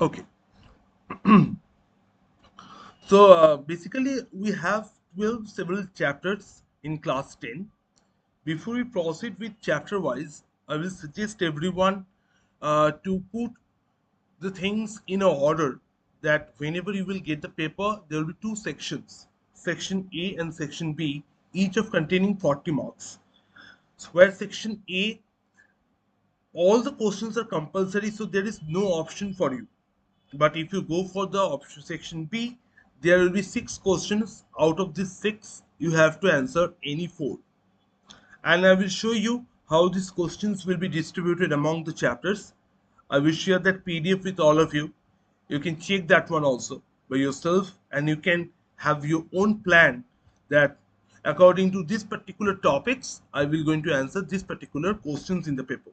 Okay, so basically we have 12 several chapters in class 10. Before we proceed with chapter wise, I will suggest everyone to put the things in a order, that whenever you will get the paper, there will be two sections, section A and section B, each of containing 40 marks. So where section A, all the questions are compulsory, so there is no option for you. But if you go for the option section B, there will be six questions. Out of these six, you have to answer any four. And I will show you how these questions will be distributed among the chapters. I will share that PDF with all of you. You can check that one also by yourself, and you can have your own plan that according to these particular topics, I will going to answer these particular questions in the paper.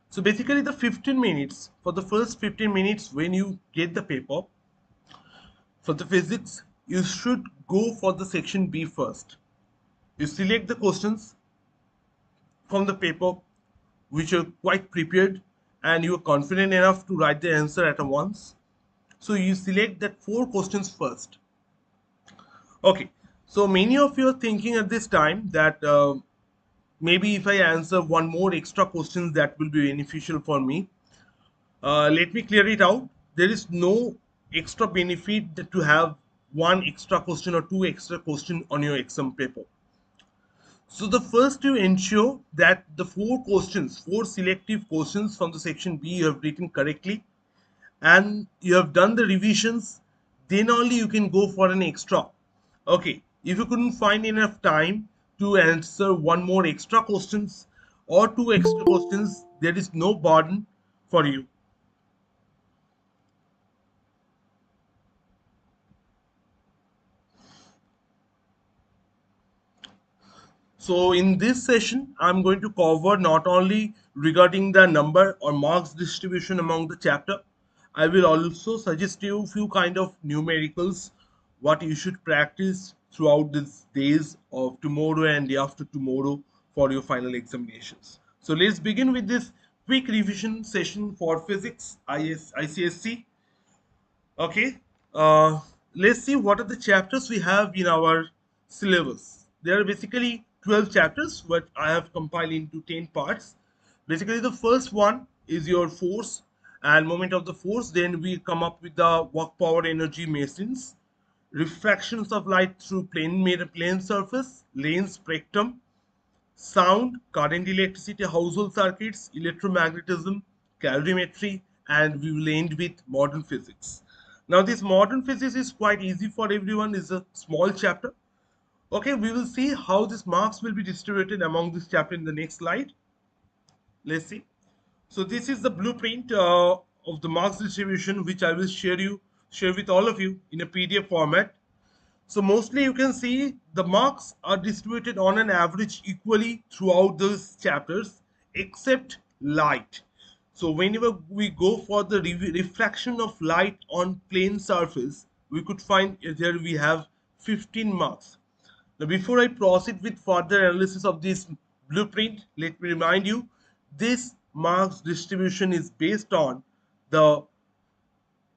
So basically the 15 minutes, for the first 15 minutes when you get the paper, for the physics, you should go for the section B first. You select the questions from the paper which are quite prepared and you are confident enough to write the answer at once. So you select that four questions first. Okay, so many of you are thinking at this time that maybe if I answer one more extra questions that will be beneficial for me. Let me clear it out. There is no extra benefit to have one extra question or two extra question on your exam paper. So the first you ensure that the four questions, four selective questions from the section B you have written correctly and you have done the revisions, then only you can go for an extra. Okay, if you couldn't find enough time to answer one more extra questions or two extra questions, there is no burden for you. So in this session, I'm going to cover not only regarding the number or marks distribution among the chapter, I will also suggest you a few kind of numericals, what you should practice throughout these days of tomorrow and day after tomorrow for your final examinations. So let's begin with this quick revision session for physics ICSC. Okay, uh, let's see what are the chapters we have in our syllabus. There are basically 12 chapters, but I have compiled into 10 parts. Basically, the first one is your force and moment of the force. Then we come up with the work power energy machines, refractions of light through plane surface, lens spectrum, sound, current, electricity, household circuits, electromagnetism, calorimetry, and we will end with modern physics. Now, this modern physics is quite easy for everyone, it's a small chapter. Okay, we will see how these marks will be distributed among this chapter in the next slide. Let's see. So this is the blueprint of the marks distribution, which I will share with all of you in a PDF format. So mostly you can see the marks are distributed on an average equally throughout those chapters except light. So whenever we go for the refraction of light on plane surface, we could find there we have 15 marks. Now before I proceed with further analysis of this blueprint, let me remind you this marks distribution is based on the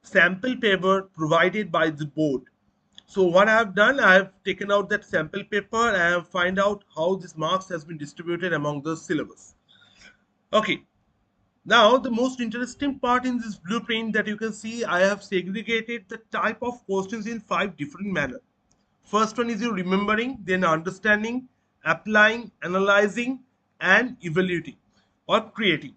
sample paper provided by the board. So what I have done, I have taken out that sample paper and I have find out how this marks has been distributed among the syllabus. Okay, now the most interesting part in this blueprint that you can see, I have segregated the type of questions in five different manner. First one is your remembering, then understanding, applying, analyzing, and evaluating or creating.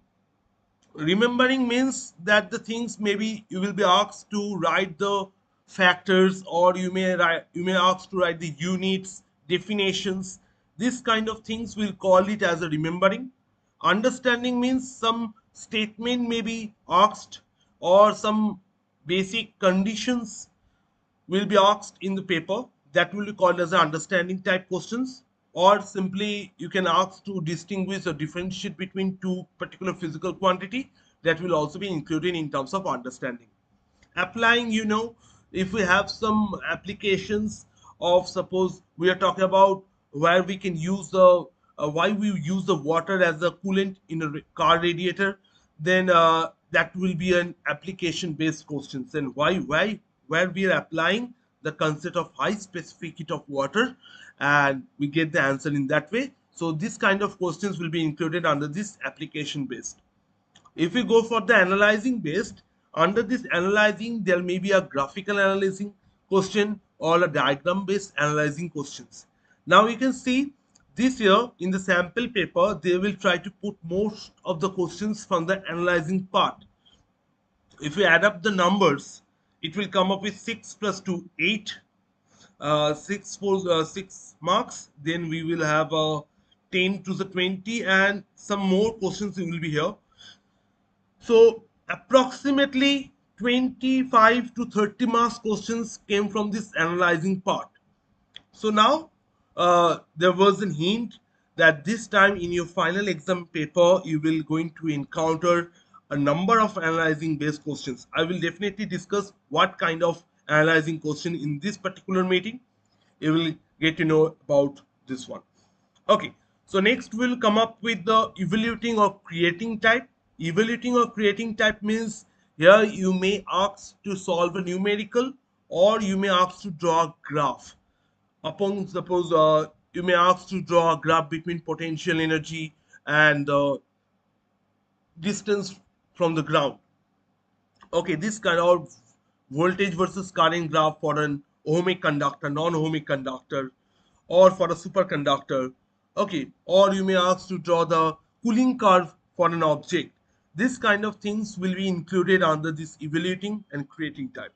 Remembering means that the things maybe you will be asked to write the factors, or you may ask to write the units, definitions. This kind of things we'll call it as a remembering. Understanding means some statement may be asked, or some basic conditions will be asked in the paper, that will be called as the understanding type questions. Or simply you can ask to distinguish or differentiate between two particular physical quantity, that will also be included in terms of understanding. Applying, if we have some applications of, suppose we are talking about where we can use the why we use the water as a coolant in a car radiator, then that will be an application based questions. And why where we are applying the concept of high specific heat of water, and we get the answer in that way. So this kind of questions will be included under this application based. If we go for the analyzing based, under this analyzing, there may be a graphical analyzing question or a diagram based analyzing questions. Now you can see this year in the sample paper, they will try to put most of the questions from the analyzing part. If we add up the numbers, it will come up with 6 plus 2, 8. 6 for 6 marks. Then we will have 10 to the 20, and some more questions will be here. So approximately 25 to 30 marks questions came from this analyzing part. So now there was a hint that this time in your final exam paper you will going to encounter a number of analyzing based questions. I will definitely discuss what kind of analyzing question in this particular meeting. You will get to know about this one. Okay, so next we'll come up with the evaluating or creating type. Evaluating or creating type means here you may ask to solve a numerical, or you may ask to draw a graph. Upon suppose you may ask to draw a graph between potential energy and distance from the ground. Okay, this kind of voltage versus current graph for an ohmic conductor, non-ohmic conductor, or for a superconductor. Okay, or you may ask to draw the cooling curve for an object. This kind of things will be included under this evaluating and creating type.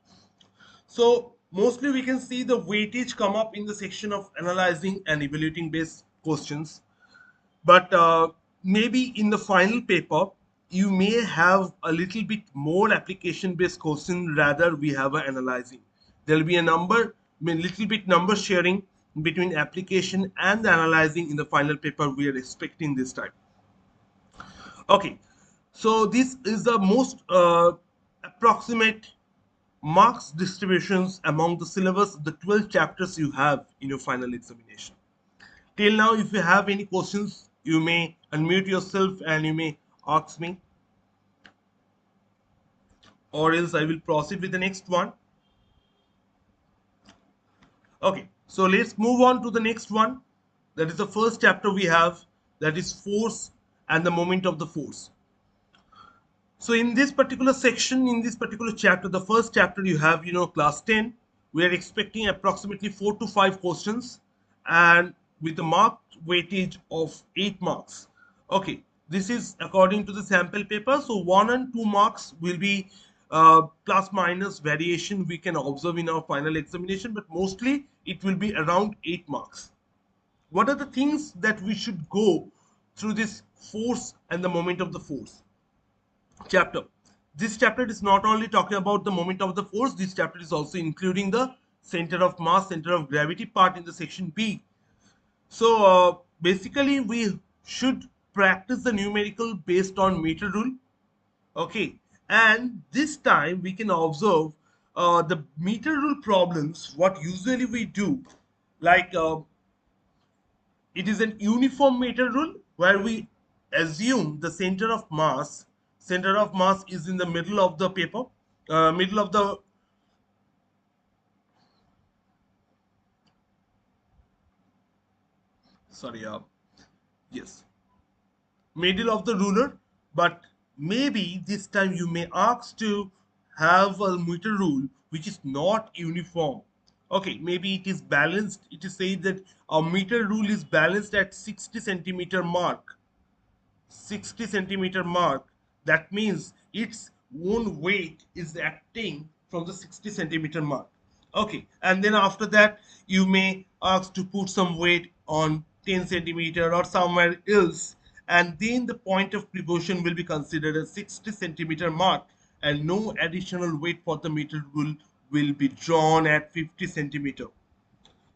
So mostly we can see the weightage come up in the section of analyzing and evaluating based questions, but maybe in the final paper you may have a little bit more application based question rather we have a analyzing. There will be a number, little bit number sharing between application and the analyzing in the final paper we are expecting this time. Okay, so this is the most approximate marks distributions among the syllabus, the 12 chapters you have in your final examination. Till now, if you have any questions, you may unmute yourself and you may ask me, or else I will proceed with the next one. Okay, so let's move on to the next one. That is the first chapter we have, that is force and the moment of the force. So in this particular section, in this particular chapter, the first chapter you have, class 10, we are expecting approximately 4 to 5 questions, and with a marked weightage of 8 marks. Okay, this is according to the sample paper. So 1 and 2 marks will be plus minus variation we can observe in our final examination, but mostly it will be around 8 marks. What are the things that we should go through this force and the moment of the force chapter? This chapter is not only talking about the moment of the force, this chapter is also including the center of mass, center of gravity part in the section B. So basically we should practice the numerical based on meter rule. Okay, and this time we can observe the meter rule problems. What usually we do, like it is an uniform meter rule where we assume the center of mass is in the middle of the paper, middle of the, sorry, yes, middle of the ruler. But maybe this time you may ask to have a meter rule which is not uniform. Okay, maybe it is balanced. It is said that a meter rule is balanced at 60 centimeter mark. 60 centimeter mark, that means its own weight is acting from the 60 centimeter mark. Okay, and then after that you may ask to put some weight on 10 centimeter or somewhere else, and then the point of precaution will be considered as 60 centimeter mark, and no additional weight for the meter will be drawn at 50 centimeter,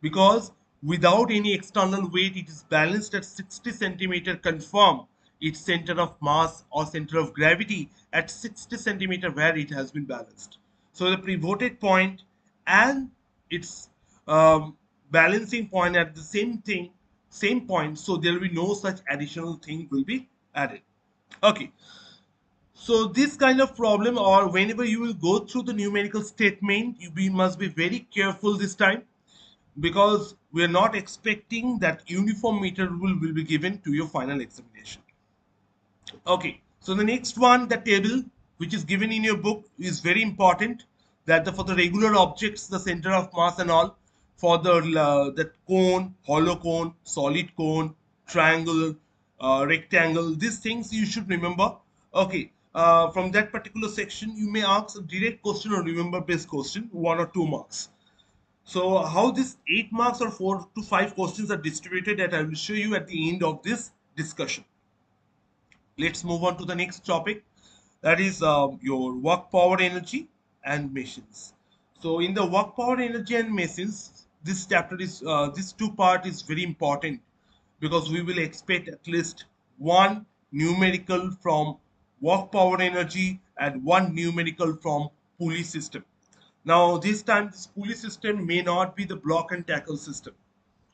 because without any external weight it is balanced at 60 centimeter. Confirm its center of mass or center of gravity at 60 centimeter where it has been balanced. So the pivoted point and its balancing point at the same point, so there will be no such additional thing will be added. Okay, So this kind of problem, or whenever you will go through the numerical statement, must be very careful this time, because we are not expecting that uniform meter rule will be given to your final examination. Okay, so the next one, the table which is given in your book is very important. That for the regular objects, the center of mass and all, for the cone, hollow cone, solid cone, triangle, rectangle, these things you should remember. Okay, from that particular section, you may ask a direct question or remember based question, 1 or 2 marks. So how this 8 marks or 4 to 5 questions are distributed, that I will show you at the end of this discussion. Let's move on to the next topic, that is your work power energy and machines. So in the work power energy and machines, this chapter is this two part is very important, because we will expect at least one numerical from work power energy and one numerical from pulley system. Now this time this pulley system may not be the block and tackle system.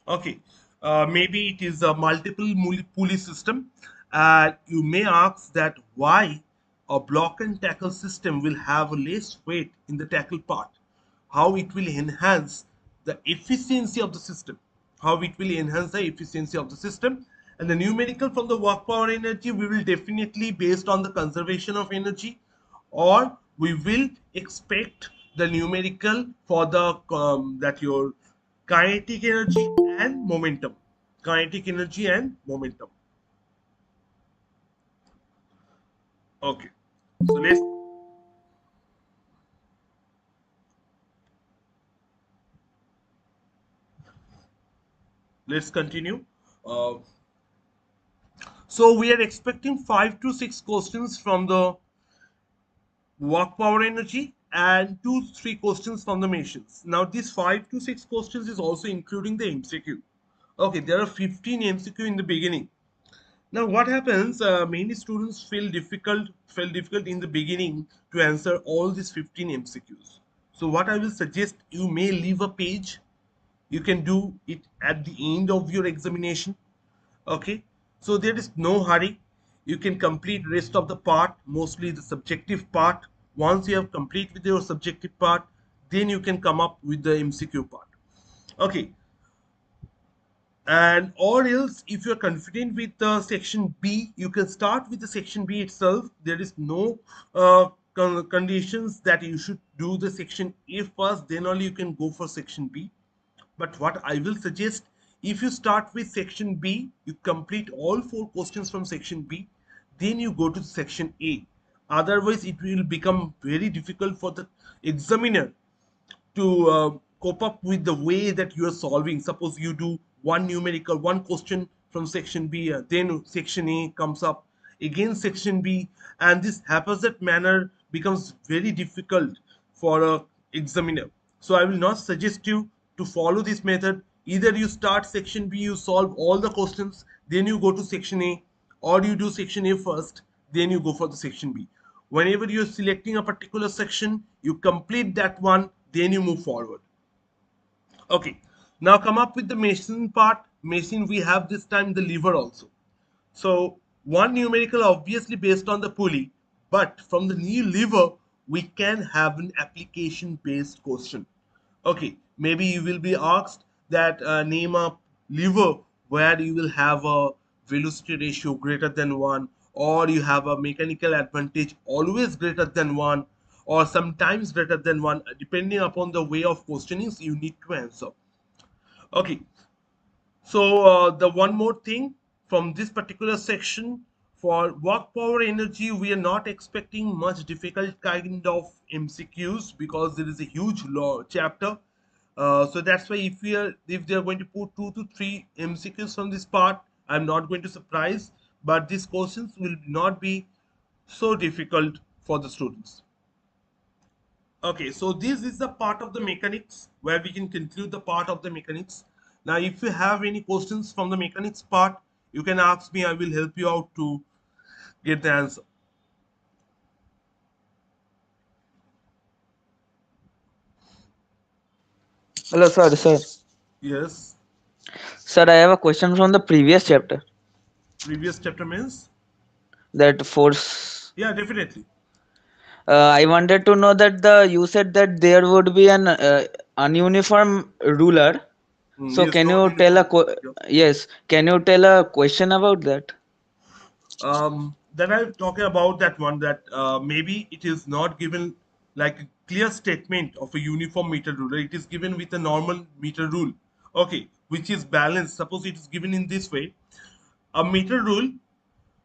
Okay, maybe it is a multiple pulley system. You may ask that why a block and tackle system will have less weight in the tackle part, how it will enhance the efficiency of the system, how it will enhance the efficiency of the system. And the numerical from the work power energy, we will definitely based on the conservation of energy, or we will expect the numerical for the that your kinetic energy and momentum, kinetic energy and momentum. Okay, so let's continue. uh, so we are expecting 5 to 6 questions from the work power energy and 2 3 questions from the machines. Now these 5 to 6 questions is also including the MCQ. Okay, there are 15 MCQ in the beginning. Now what happens, many students feel difficult in the beginning to answer all these 15 MCQs. So what I will suggest, you may leave a page, you can do it at the end of your examination. Okay, so there is no hurry, you can complete rest of the part, mostly the subjective part. Once you have complete with your subjective part, then you can come up with the MCQ part. Okay, and or else if you're confident with the section B, you can start with the section B itself. There is no conditions that you should do the section A first, then only you can go for section B. But what I will suggest, if you start with section B, you complete all 4 questions from section B, then you go to section A. Otherwise it will become very difficult for the examiner to cope up with the way that you are solving. Suppose you do one numerical, one question from section B, then section A comes up, again section B, and this haphazard manner becomes very difficult for a examiner. So I will not suggest you to follow this method. Either you start section B, you solve all the questions, then you go to section A, or you do section A first, then you go for the section B. Whenever you're selecting a particular section, you complete that one, then you move forward. Okay, now come up with the machine part. Machine, we have this time the lever also. So one numerical obviously based on the pulley, but from the new lever we can have an application based question. Okay, maybe you will be asked that name a lever where you will have a velocity ratio greater than 1, or you have a mechanical advantage always greater than 1, or sometimes greater than 1, depending upon the way of questioning you need to answer. Okay, so the one more thing from this particular section, for work power energy, we are not expecting much difficult kind of MCQs, because there is a huge law chapter. So that's why if they are going to put 2 to 3 MCQs from this part, I'm not going to surprise. But these questions will not be so difficult for the students. Okay, so this is the part of the mechanics where we can conclude the part of the mechanics. Now, if you have any questions from the mechanics part, you can ask me. I will help you out to get the answer. Hello, sir. Yes. Sir, I have a question from the previous chapter. Previous chapter means That force. Yeah, definitely. I wanted to know that you said that there would be an ununiform ruler. So Yes, can not you tell uniform. Yeah. yes? Can you tell a question about that? Then I'm talking about that one that maybe it is not given like a clear statement of a uniform meter rule. It is given with a normal meter rule, okay, which is balanced. Suppose it is given in this way: a meter rule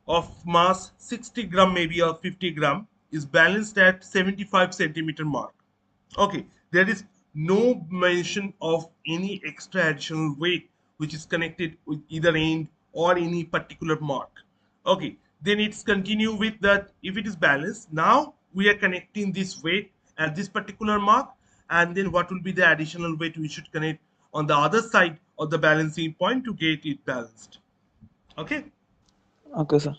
of mass 60 gram maybe or 50 gram is balanced at 75 centimeter mark. Okay, there is no mention of any extra additional weight which is connected with either end or any particular mark. Okay, then it's continue with that. If it is balanced, now we are connecting this weight at this particular mark, and then what will be the additional weight we should connect on the other side of the balancing point to get it balanced. Okay. Okay, sir.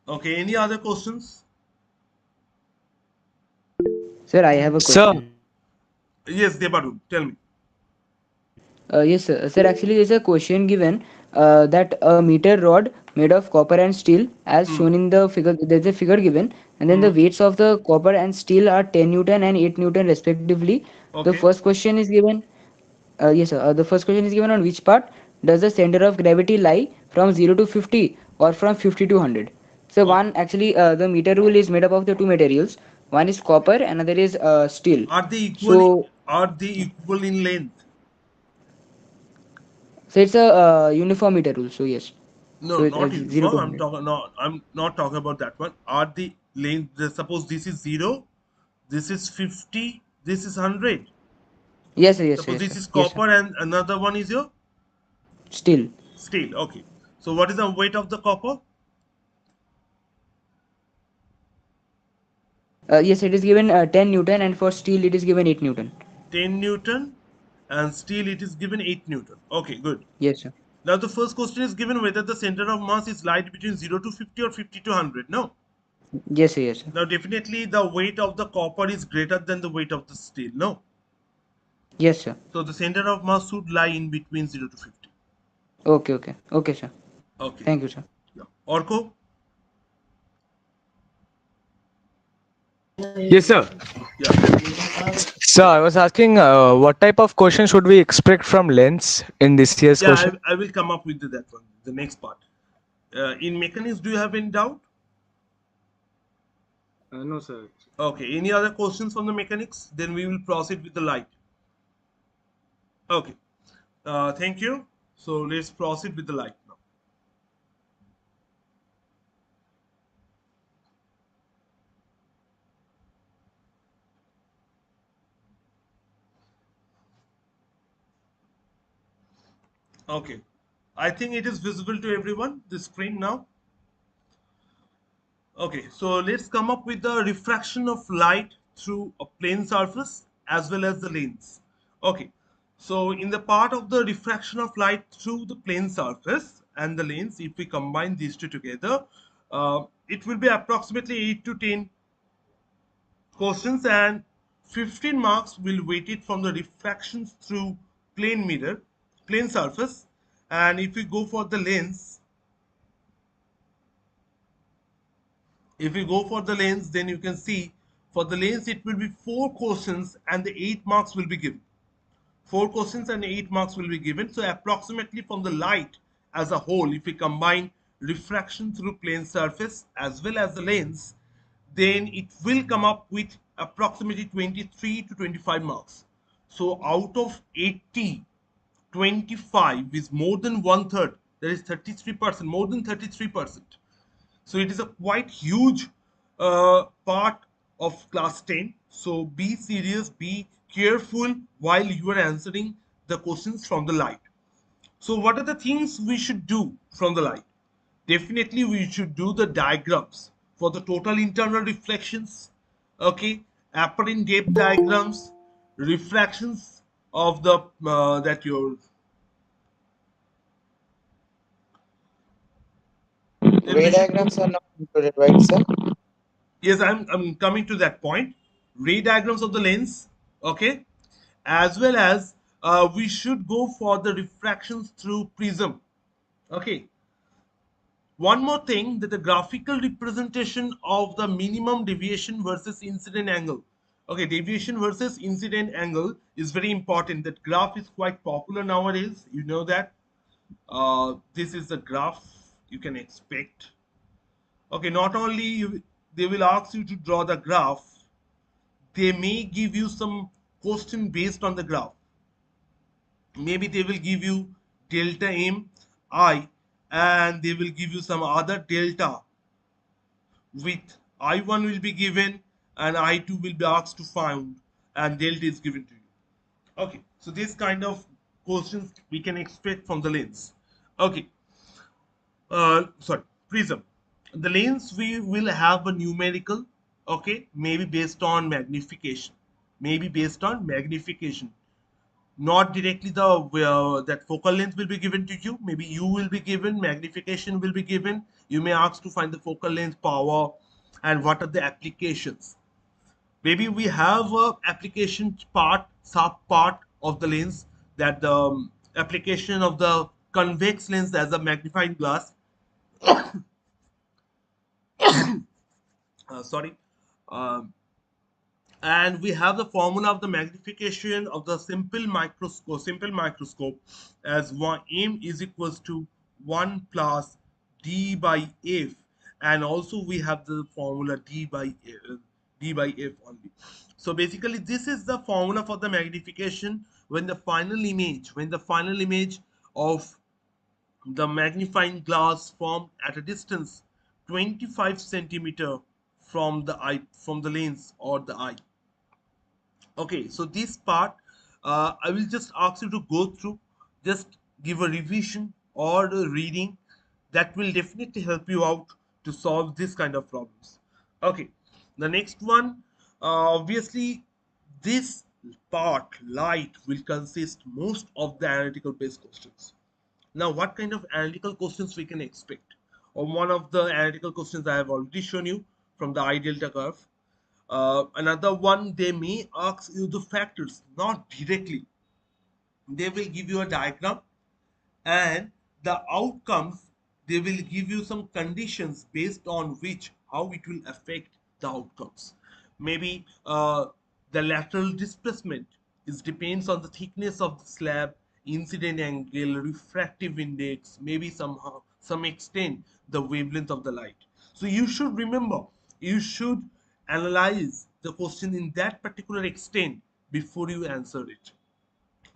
Okay, any other questions? Sir, I have a Sir, question. Yes, Debadu, tell me. Yes, sir. Sir, actually, there's a question given that a meter rod made of copper and steel, as Hmm. shown in the figure, there's a figure given, and then the Hmm. weights of the copper and steel are 10 Newton and 8 Newton respectively. The Okay. first question is given, yes, sir. The first question is given on which part does the center of gravity lie from 0 to 50 or from 50 to 100? So, Okay. one actually, the meter rule is made up of the two materials. One is copper, another is steel. Are they equal? So, Are they equal in length? So it's a uniform meter rule. So yes. No, So it's not 0 to uniform. I'm 100. talking. No, I'm not talking about that one. Are the length? Suppose this is 0. This is 50. This is 100. Yes, sir, yes, sir, Suppose yes, this sir. is Yes, sir. copper and another one is your Still. steel. Okay. So what is the weight of the copper? Yes, it is given 10 Newton, and for steel it is given 8 Newton. 10 Newton, and steel it is given 8 Newton. Okay, good. Yes, sir. Now the first question is given whether the center of mass is light between 0 to 50 or 50 to 100. No. Yes, sir, yes, sir. Now definitely the weight of the copper is greater than the weight of the steel. No. Yes, sir. So the center of mass should lie in between 0 to 50. Okay, okay. Okay, sir. Okay. Thank you, sir. Yeah. Orko? yes, sir. Yeah, tell me. Sir, I was asking what type of question should we expect from Lens in this year's Yeah, question? I will come up with that one, the next part. In mechanics, do you have any doubt? No, sir. Okay. Any other questions from the mechanics? Then we will proceed with the light. Okay. Thank you. So let's proceed with the light now. Okay. I think it is visible to everyone, the screen now. Okay, so let's come up with the refraction of light through a plane surface as well as the lens. Okay, so in the part of the refraction of light through the plane surface and the lens, if we combine these two together, it will be approximately 8 to 10 questions, and 15 marks will weighted from the refractions through plane mirror, plane surface. And if we go for the lens, if you go for the lens, then you can see for the lens it will be 4 questions and the 8 marks will be given. 4 questions and 8 marks will be given. So approximately from the light as a whole, if we combine refraction through plane surface as well as the lens, then it will come up with approximately 23 to 25 marks. So out of 80, 25 is more than one third. That is 33%, more than 33%. So it is a quite huge part of class 10. So be serious, be careful while you are answering the questions from the light. So what are the things we should do from the light? Definitely we should do the diagrams for the total internal reflections, okay, apparent depth diagrams, refractions of the that your, then Ray we should, diagrams are not included, right, sir? yes, I'm coming to that point. Ray diagrams of the lens, okay, as well as we should go for the refractions through prism, okay. One more thing, that the graphical representation of the minimum deviation versus incident angle. Okay, deviation versus incident angle is very important. That graph is quite popular nowadays. You know that. This is the graph you can expect. Okay, not only they will ask you to draw the graph, they may give you some question based on the graph. Maybe they will give you delta m I, and they will give you some other delta with I1 will be given and I2 will be asked to find, and delta is given to you. Okay, so this kind of questions we can expect from the lens. Okay, sorry, prism. The lens we will have a numerical, okay, maybe based on magnification, maybe based on magnification, not directly the that focal length will be given to you. Maybe you will be given magnification will be given. You may ask to find the focal length power and what are the applications. Maybe we have a application part, sub part of the lens, that the application of the convex lens as a magnifying glass. Sorry. Um, and we have the formula of the magnification of the simple microscope as 1 m is equals to 1 plus d by f, and also we have the formula d by f only. So basically this is the formula for the magnification when the final image of the magnifying glass formed at a distance 25 centimeter from the eye, from the lens or the eye. Okay, so this part I will just ask you to go through, just give a revision or a reading. That will definitely help you out to solve this kind of problems. Okay, the next one, obviously, this part, light, will consist most of the analytical based questions. Now, what kind of analytical questions we can expect? Or one of the analytical questions I have already shown you from the I delta curve. Another one, they may ask you the factors, not directly. They will give you a diagram, and the outcomes, they will give you some conditions based on which how it will affect the outcomes. Maybe the lateral displacement is depends on the thickness of the slab, incident angle, refractive index, maybe somehow some extent the wavelength of the light. So you should remember, you should analyze the question in that particular extent before you answer it.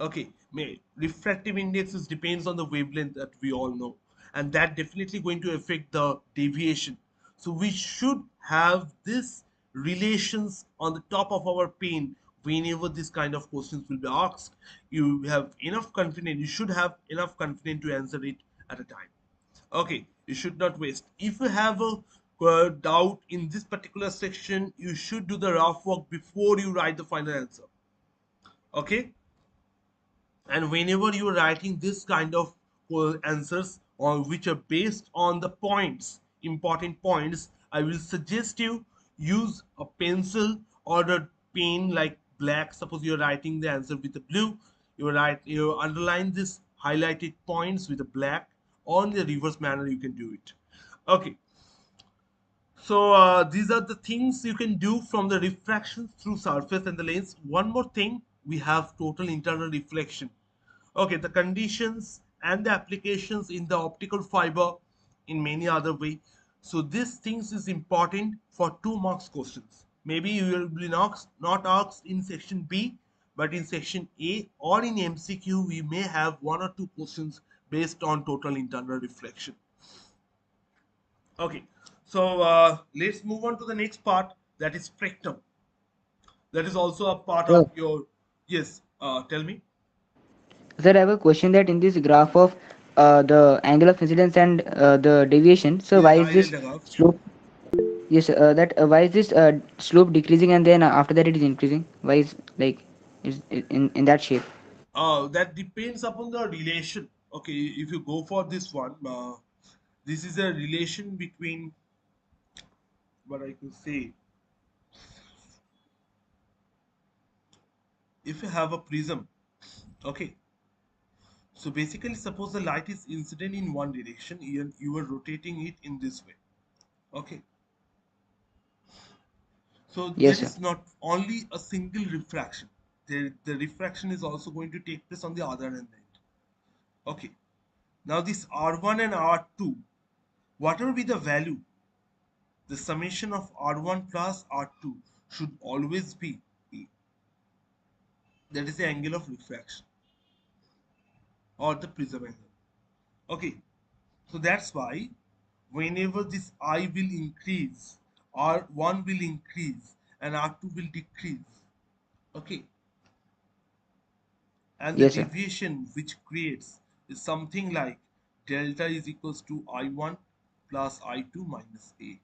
Okay, may refractive index is depends on the wavelength that we all know, and that definitely going to affect the deviation. So we should have this relations on the top of our pen whenever this kind of questions will be asked. You have enough confidence, you should have enough confidence to answer it at a time. Okay, you should not waste. If you have a doubt in this particular section, you should do the rough work before you write the final answer. Okay, and whenever you're writing this kind of answers on which are based on the points, important points, I will suggest you use a pencil or a pen like black. Suppose you're writing the answer with the blue, you underline this highlighted points with the black, or in the reverse manner you can do it. Okay, so these are the things you can do from the refraction through surface and the lens. One more thing, we have total internal reflection. Okay, the conditions and the applications in the optical fiber in many other way. So these things is important for 2 marks questions. Maybe you will be not asked in section B, but in section A or in MCQ we may have 1 or 2 questions based on total internal reflection. Okay, so let's move on to the next part, that is spectrum. That is also a part Sir, of your, yes, tell me. sir, I have a question that in this graph of the angle of incidence and the deviation, so This why is is this ideal graph. slope? Yes, that why is this slope decreasing and then after that it is increasing? Why is like is in that shape? That depends upon the relation. Okay, if you go for this one, this is a relation between what I could say. If you have a prism, okay, So basically, suppose the light is incident in one direction, you are rotating it in this way. Okay. So there Yes, sir. is not only a single refraction. The refraction is also going to take place on the other end. Okay. Now this R1 and R2, whatever be the value, the summation of R1 plus R2 should always be E. That is the angle of refraction or the prism angle. Okay. So that's why whenever this I will increase, R1 will increase and R2 will decrease. Okay. And the Yes, sir. deviation which creates is something like delta is equals to I1 plus I2 minus A.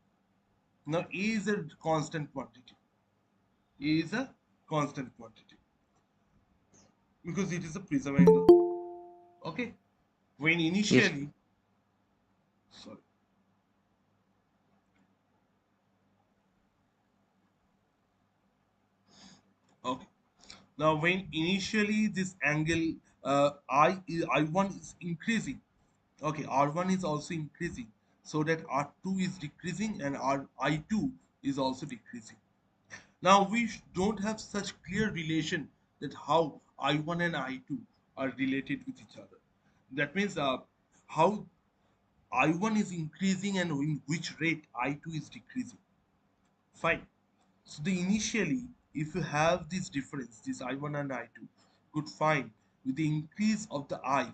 Now A is a constant quantity. A is a constant quantity because it is a prism angle. Okay. When Yes. initially, sorry, okay. Now when initially this angle I1 is increasing, okay, R1 is also increasing, so that R2 is decreasing and I2 is also decreasing. Now we don't have such clear relation that how I1 and I2 are related with each other. That means how I1 is increasing and in which rate I2 is decreasing. Fine. So the initially, if you have this difference, this I1 and I2, you could find with the increase of the I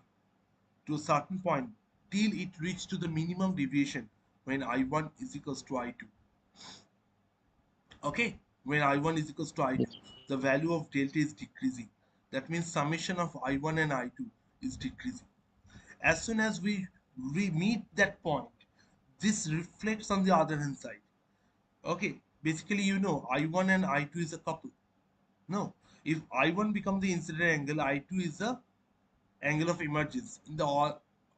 to a certain point till it reached to the minimum deviation when I1 is equals to I2. Okay, when I1 is equals to I2, Yes. the value of delta is decreasing. That means summation of I1 and I2 is decreasing. As soon as we meet that point, this reflects on the other hand side. Okay, basically I1 and I2 is a couple. No, if I1 become the incident angle, I2 is the angle of emergence. In the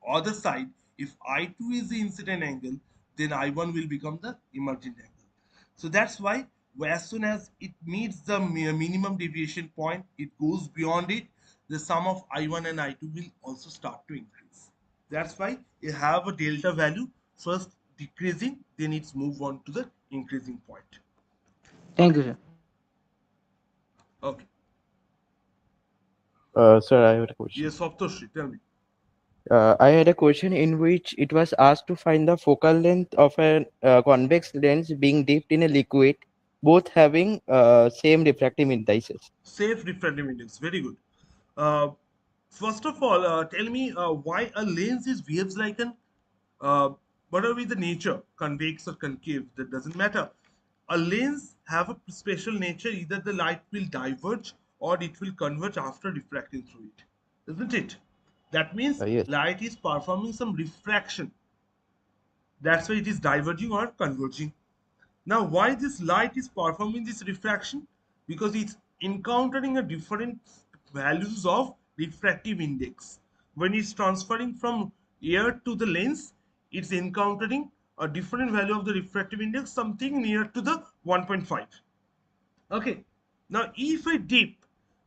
other side, if I2 is the incident angle, then I1 will become the emergent angle. So that's why as soon as it meets the minimum deviation point, it goes beyond it, the sum of I1 and I2 will also start to increase. That's why you have a delta value first decreasing, then it's move on to the increasing point. Thank Okay. you, sir. Okay. Sir, I have a question. Yes, Saptoshi, tell me. I had a question in which it was asked to find the focal length of a convex lens being dipped in a liquid, both having same refractive indices. Safe refractive index. Very good. Uh, First of all, tell me why a lens is behaves like an uh, whatever be the nature, convex or concave, that doesn't matter. A lens have a special nature. Either the light will diverge or it will converge after refracting through it, isn't it? That means Yes. light is performing some refraction. That's why it is diverging or converging. Now, why this light is performing this refraction? Because it's encountering a different values of refractive index. When it's transferring from air to the lens, it's encountering a different value of the refractive index, something near to the 1.5. Okay. Now, if I dip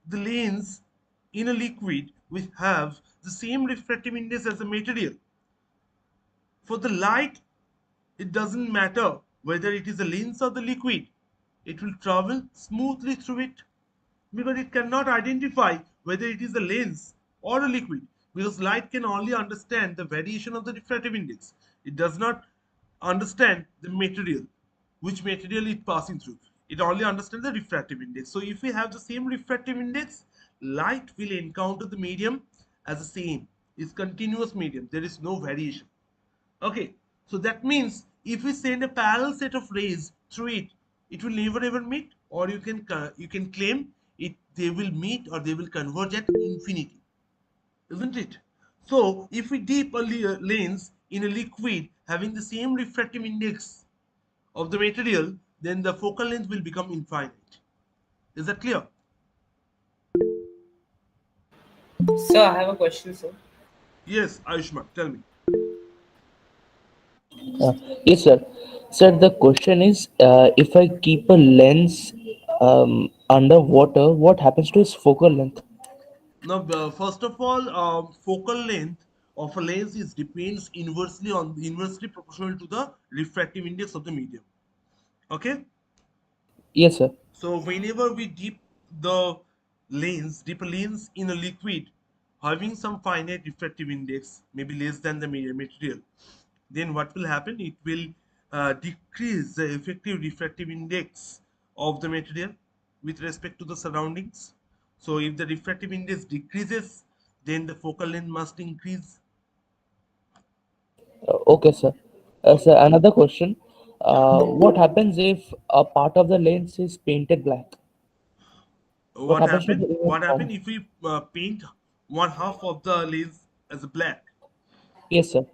the lens in a liquid, we have the same refractive index as the material. For the light, it doesn't matter whether it is a lens or the liquid. It will travel smoothly through it because it cannot identify whether it is a lens or a liquid, because light can only understand the variation of the refractive index. It does not understand the material, which material it passing through. It only understands the refractive index. So if we have the same refractive index, light will encounter the medium as the same. It's continuous medium. There is no variation. Okay, so that means if we send a parallel set of rays through it, it will never ever meet, or you can claim it they will meet or they will converge at infinity, isn't it? So if we dip a lens in a liquid having the same refractive index of the material, then the focal length will become infinite. Is that clear? Sir, I have a question, sir. Yes, Ayushman, tell me. Uh, yes, sir. Sir, the question is, if I keep a lens underwater, what happens to its focal length? Now, first of all, focal length of a lens is depends inversely proportional to the refractive index of the medium. Okay, Yes, sir. so whenever we dip a lens in a liquid having some finite refractive index, maybe less than the material, then what will happen? It will decrease the effective refractive index of the material with respect to the surroundings. So if the refractive index decreases, then the focal length must increase. Okay, sir. Sir, another question. Yeah. What happens if a part of the lens is painted black? What What happens to happened? the image What happened formed? if we paint one half of the lens as black? Yes, sir.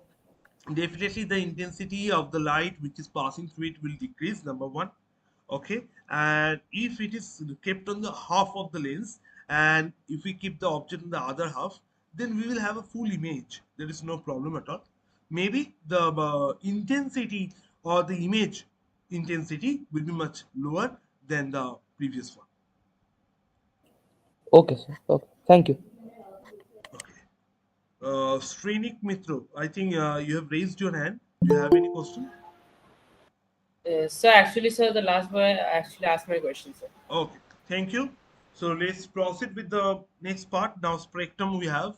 Definitely the intensity of the light which is passing through it will decrease, number one. Okay, and if it is kept on the half of the lens, and if we keep the object in the other half, then we will have a full image. There is no problem at all. Maybe the intensity or the image intensity will be much lower than the previous one. Okay, sir. Okay. Thank you. Okay. Srinik Mitro, I think you have raised your hand. Do you have any question? Sir, actually, sir, the last boy actually asked my question, sir. Okay, thank you. So let's proceed with the next part. Now, spectrum we have.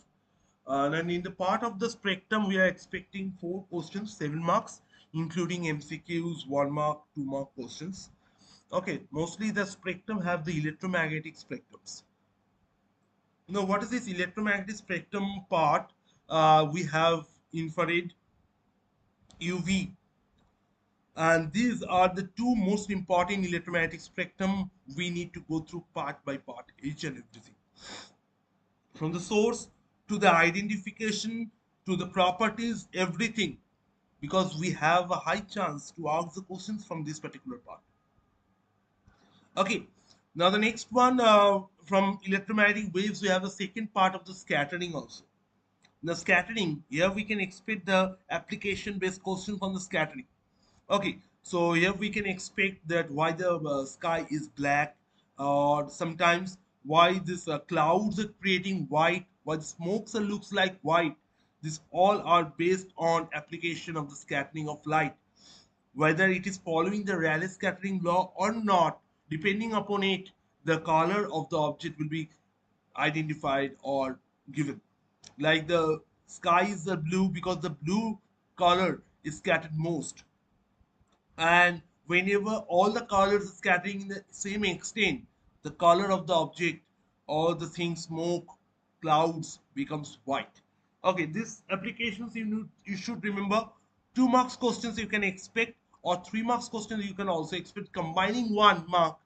And in the part of the spectrum, we are expecting four questions, 7 marks, including MCQs, 1 mark, 2 mark questions. Okay, mostly the spectrum have the electromagnetic spectrums. Now, what is this electromagnetic spectrum part? We have infrared, UV, and these are the two most important electromagnetic spectrum. We need to go through part by part, each and everything, from the source to the identification to the properties, everything, because we have a high chance to ask the questions from this particular part. Okay, now the next one, from electromagnetic waves, we have the second part of the scattering also. The scattering, here we can expect the application based question from the scattering. Okay, so here we can expect that why the sky is black, or sometimes why this clouds are creating white, why the smokes looks like white. These all are based on application of the scattering of light. Whether it is following the Rayleigh scattering law or not, depending upon it, the color of the object will be identified or given. Like the sky is the blue because the blue color is scattered most, and whenever all the colors are scattering in the same extent, the color of the object or the thing, smoke, clouds, becomes white. Okay, this applications you should remember. 2 marks questions you can expect, or 3 marks questions you can also expect, combining 1 mark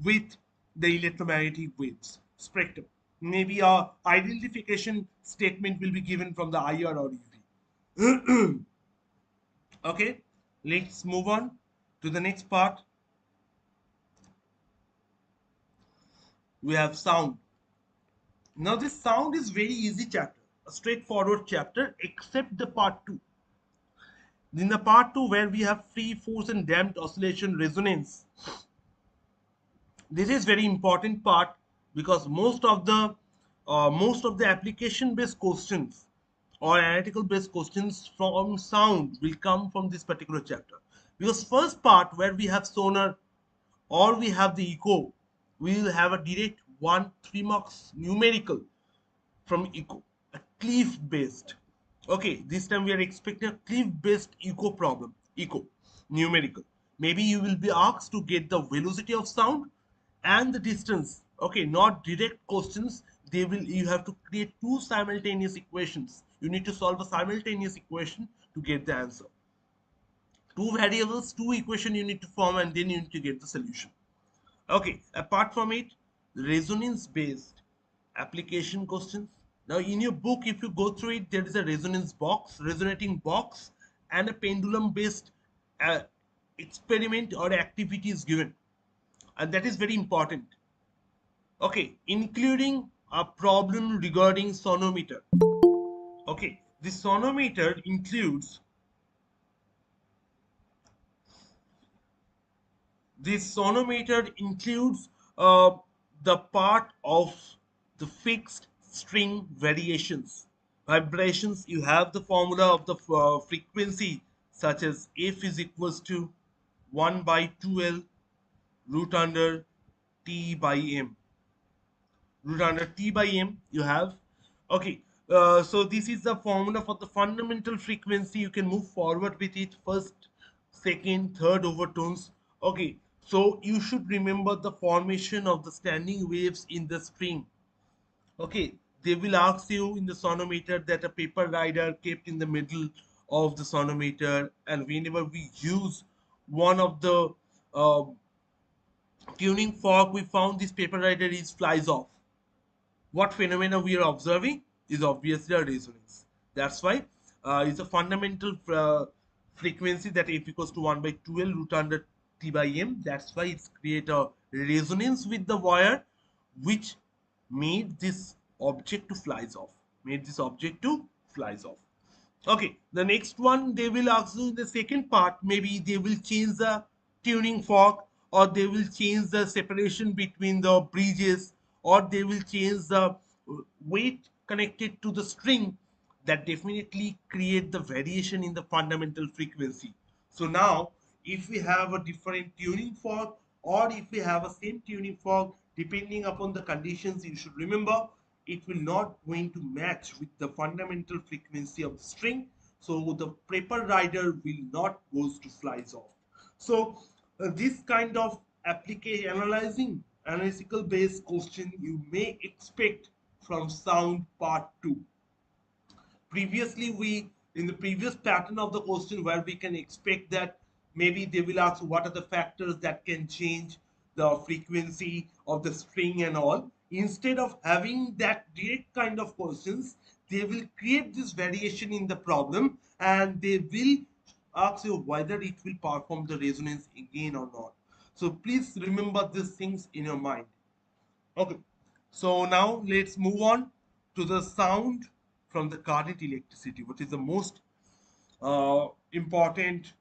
with the electromagnetic waves spectrum. Maybe a identification statement will be given from the IR or UV. Okay, let's move on to the next part. We have sound. Now this sound is very easy chapter, a straightforward chapter, except the part 2. In the part 2, where we have free force and damped oscillation resonance, this is very important part, because most of the application based questions or analytical based questions from sound will come from this particular chapter. Because first part, where we have sonar or we have the echo, we will have a direct 1 3 marks numerical from echo, a cliff based. Okay, this time we are expecting a cliff based echo problem, echo numerical. Maybe you will be asked to get the velocity of sound and the distance. Okay, not direct questions. They will, you have to create two simultaneous equations. You need to solve a simultaneous equation to get the answer. Two variables, two equation you need to form, and then you need to get the solution. Okay, apart from it, resonance based application questions. Now, in your book, if you go through it, there is a resonance box, resonating box, and a pendulum based uh, experiment or activity is given, and that is very important. Okay, including a problem regarding sonometer. Okay, this sonometer includes This sonometer includes the part of the fixed string variations. Vibrations, you have the formula of the frequency, such as F is equals to 1 by 2L root under T by M. Root under T by M you have. Okay, so this is the formula for the fundamental frequency. You can move forward with it, first, second, third overtones. Okay, so you should remember the formation of the standing waves in the string. Okay, they will ask you in the sonometer that a paper rider kept in the middle of the sonometer, and whenever we use one of the uh, tuning fork, we found this paper rider is flies off. What phenomena we are observing is obviously a resonance. That's why it's a fundamental frequency that F equals to 1 by 2L root under T by M. That's why it's create a resonance with the wire, which made this object to flies off. Made this object to flies off. Okay, the next one they will ask you in the second part. Maybe they will change the tuning fork, or they will change the separation between the bridges, or they will change the weight connected to the string. That definitely create the variation in the fundamental frequency. So now, if we have a different tuning fork, or if we have a same tuning fork, depending upon the conditions, you should remember it will not going to match with the fundamental frequency of the string. So the paper rider will not goes to flies off. So this kind of application analyzing analytical based question you may expect from sound part 2. Previously, we in the previous pattern of the question where we can expect that maybe they will ask what are the factors that can change the frequency of the string and all. Instead of having that direct kind of questions, they will create this variation in the problem, and they will ask you whether it will perform the resonance again or not. So please remember these things in your mind. Okay, so now let's move on to the sound from the current electricity, which is the most important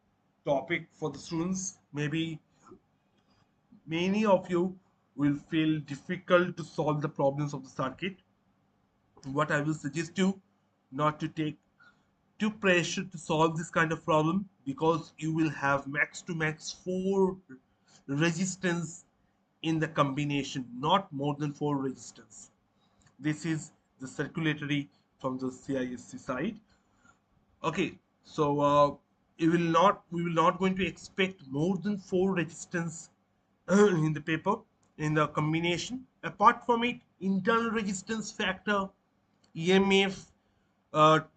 topic for the students. Maybe many of you will feel difficult to solve the problems of the circuit. What I will suggest you not to take too pressure to solve this kind of problem, because you will have max to max 4 resistance in the combination, not more than 4 resistance. This is the circulatory from the CISC side. Okay, so we will not going to expect more than 4 resistance in the paper in the combination. Apart from it, internal resistance factor, EMF,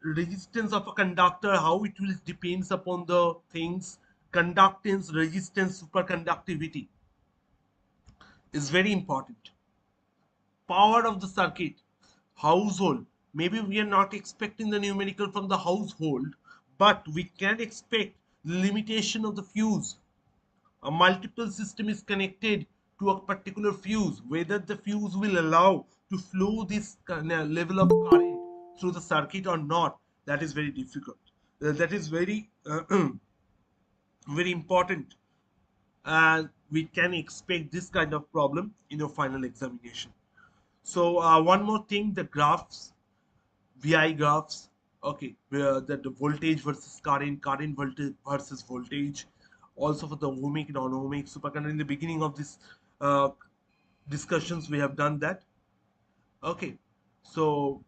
resistance of a conductor, how it will depends upon the things. Conductance, resistance, superconductivity is very important. Power of the circuit, household, maybe we are not expecting the numerical from the household, but we can expect the limitation of the fuse. A multiple system is connected to a particular fuse, whether the fuse will allow to flow this level of current through the circuit or not, that is very difficult. That is very very important, and we can expect this kind of problem in your final examination. So one more thing, the graphs, VI graphs. Okay, where the voltage versus current, current voltage versus voltage. Also for the ohmic, non-ohmic, superconductor. In the beginning of this uh, discussions, we have done that. Okay, so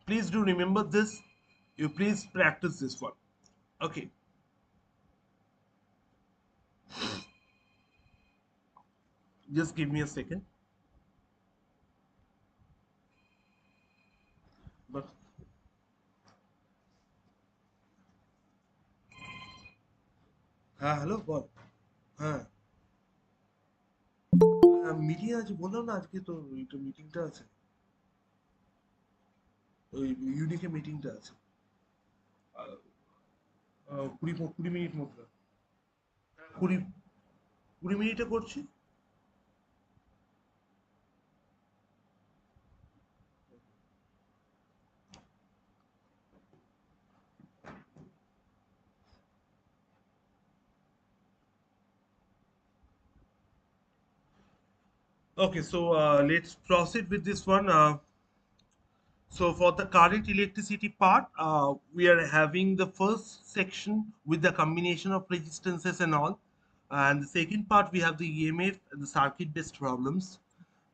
please do remember this. You please practice this one. Okay, just give me a second. But হ্যাঁ hello বল হ্যাঁ meeting আছে বললাম না আজকে তো এইটা মিটিংটা আছে ওই ইউনিকে মিটিংটা আছে 20 মিনিট মতো 20 মিনিটে করছি Okay, so let's proceed with this one. So for the current electricity part, we are having the first section with the combination of resistances and all, and the second part we have the EMF and the circuit-based problems.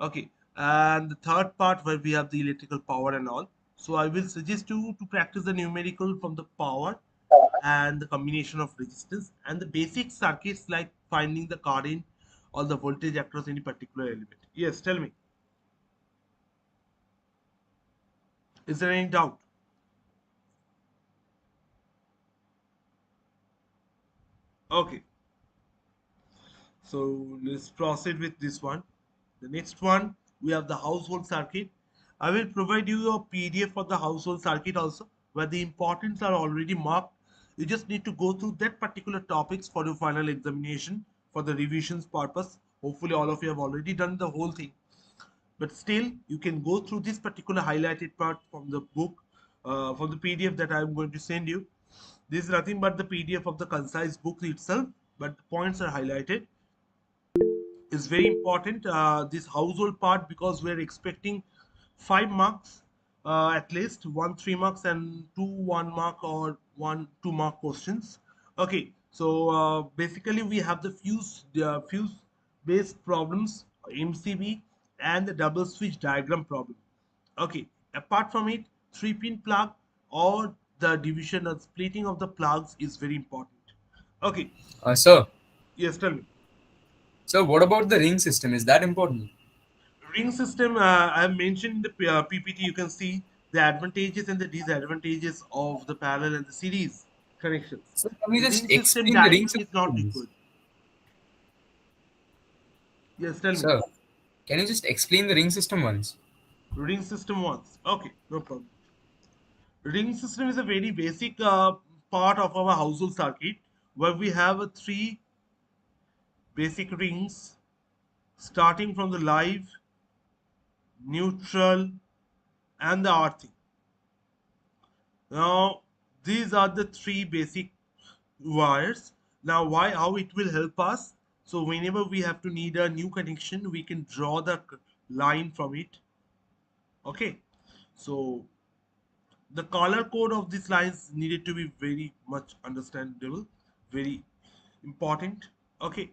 Okay, and the third part where we have the electrical power and all. So I will suggest you to practice the numerical from the power and the combination of resistance and the basic circuits like finding the current or the voltage across any particular element. Yes, tell me. Is there any doubt? Okay. So let's proceed with this one. The next one, we have the household circuit. I will provide you a PDF for the household circuit also, where the importance are already marked. You just need to go through that particular topics for your final examination for the revisions purpose. Hopefully, all of you have already done the whole thing. But still, you can go through this particular highlighted part from the book, from the PDF that I am going to send you. This is nothing but the PDF of the concise book itself, but the points are highlighted. Is very important, this household part, because we're expecting 5 marks, at least 1 3 marks and 2 1 mark or 1 2 mark questions. Okay, so basically we have the fuse based problems, MCB, and the double switch diagram problem. Okay, apart from it, 3-pin plug or the division or splitting of the plugs is very important. Okay, Sir, yes, tell me. sir, what about the ring system? Is that important? Ring system, I have mentioned in the PPT. You can see the advantages and the disadvantages of the parallel and the series connections. Sir, can you The just ring system explain the ring timing is system not once? equal. Yes, tell me. Sir, can you just explain the ring system once? Ring system once. Okay, no problem. Ring system is a very basic part of our household circuit, where we have three basic rings starting from the live, neutral, and the earthing. Now, these are the three basic wires. Now, why, how it will help us? So whenever we have to need a new connection, we can draw the line from it. Okay, so the color code of these lines needed to be very much understandable, very important. Okay,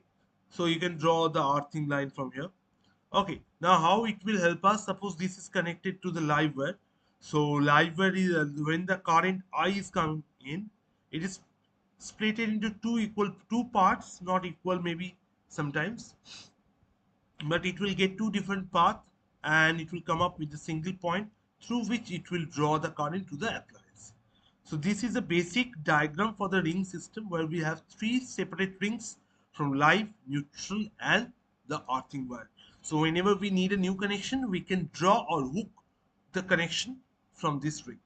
so you can draw the earthing line from here. Okay, now how it will help us? Suppose this is connected to the live wire. So live wire is, when the current I is coming in, it is split it into two parts, not equal maybe sometimes, but it will get two different paths, and it will come up with a single point through which it will draw the current to the appliance. So this is a basic diagram for the ring system, where we have three separate rings from live, neutral, and the earthing wire. So whenever we need a new connection, we can draw or hook the connection from this ring.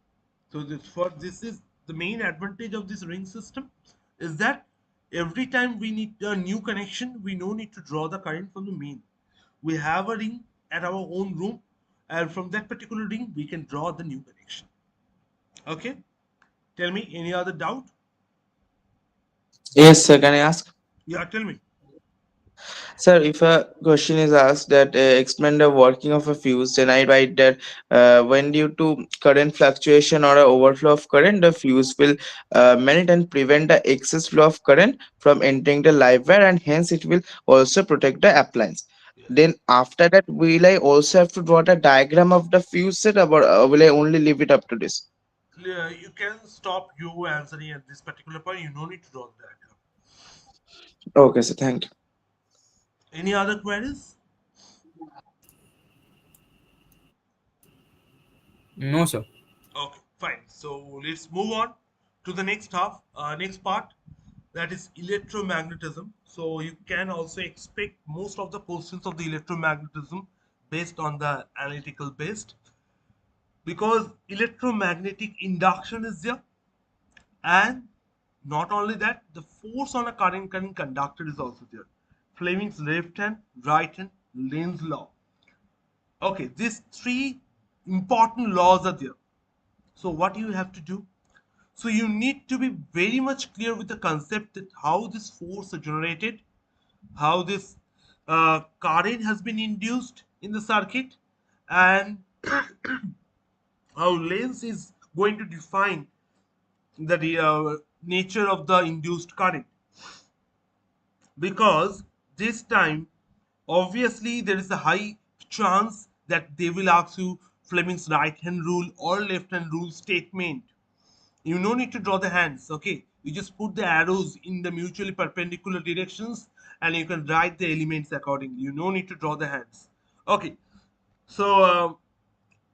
So this is the main advantage of this ring system, is that every time we need a new connection, we no need to draw the current from the main. We have a ring at our own room, and from that particular ring we can draw the new connection. Okay, tell me, any other doubt? Yes, sir. Can I ask? Yeah, tell me. Sir, if a question is asked that explain the working of a fuse, then I write that when due to current fluctuation or a overflow of current, the fuse will melt and prevent the excess flow of current from entering the live wire, and hence it will also protect the appliance. Yes. Then after that, will I also have to draw the diagram of the fuse setup, or will I only leave it up to this? You can stop you answering at this particular point. You no need to draw the diagram. Okay, sir. Thank you. Any other queries? No, sir. Okay, fine. So let's move on to the next half, next part, that is electromagnetism. So you can also expect most of the questions of the electromagnetism based on the analytical based, because electromagnetic induction is there, and not only that, the force on a current conductor is also there. Fleming's left hand, right hand, Lenz's law. Okay, these three important laws are there. So what you have to do? So you need to be very much clear with the concept that how this force is generated, how this current has been induced in the circuit, and how lens is going to define the nature of the induced current, because this time obviously there is a high chance that they will ask you Fleming's right hand rule or left hand rule statement. You no need to draw the hands, okay? You just put the arrows in the mutually perpendicular directions and you can write the elements accordingly. You no need to draw the hands. Okay, so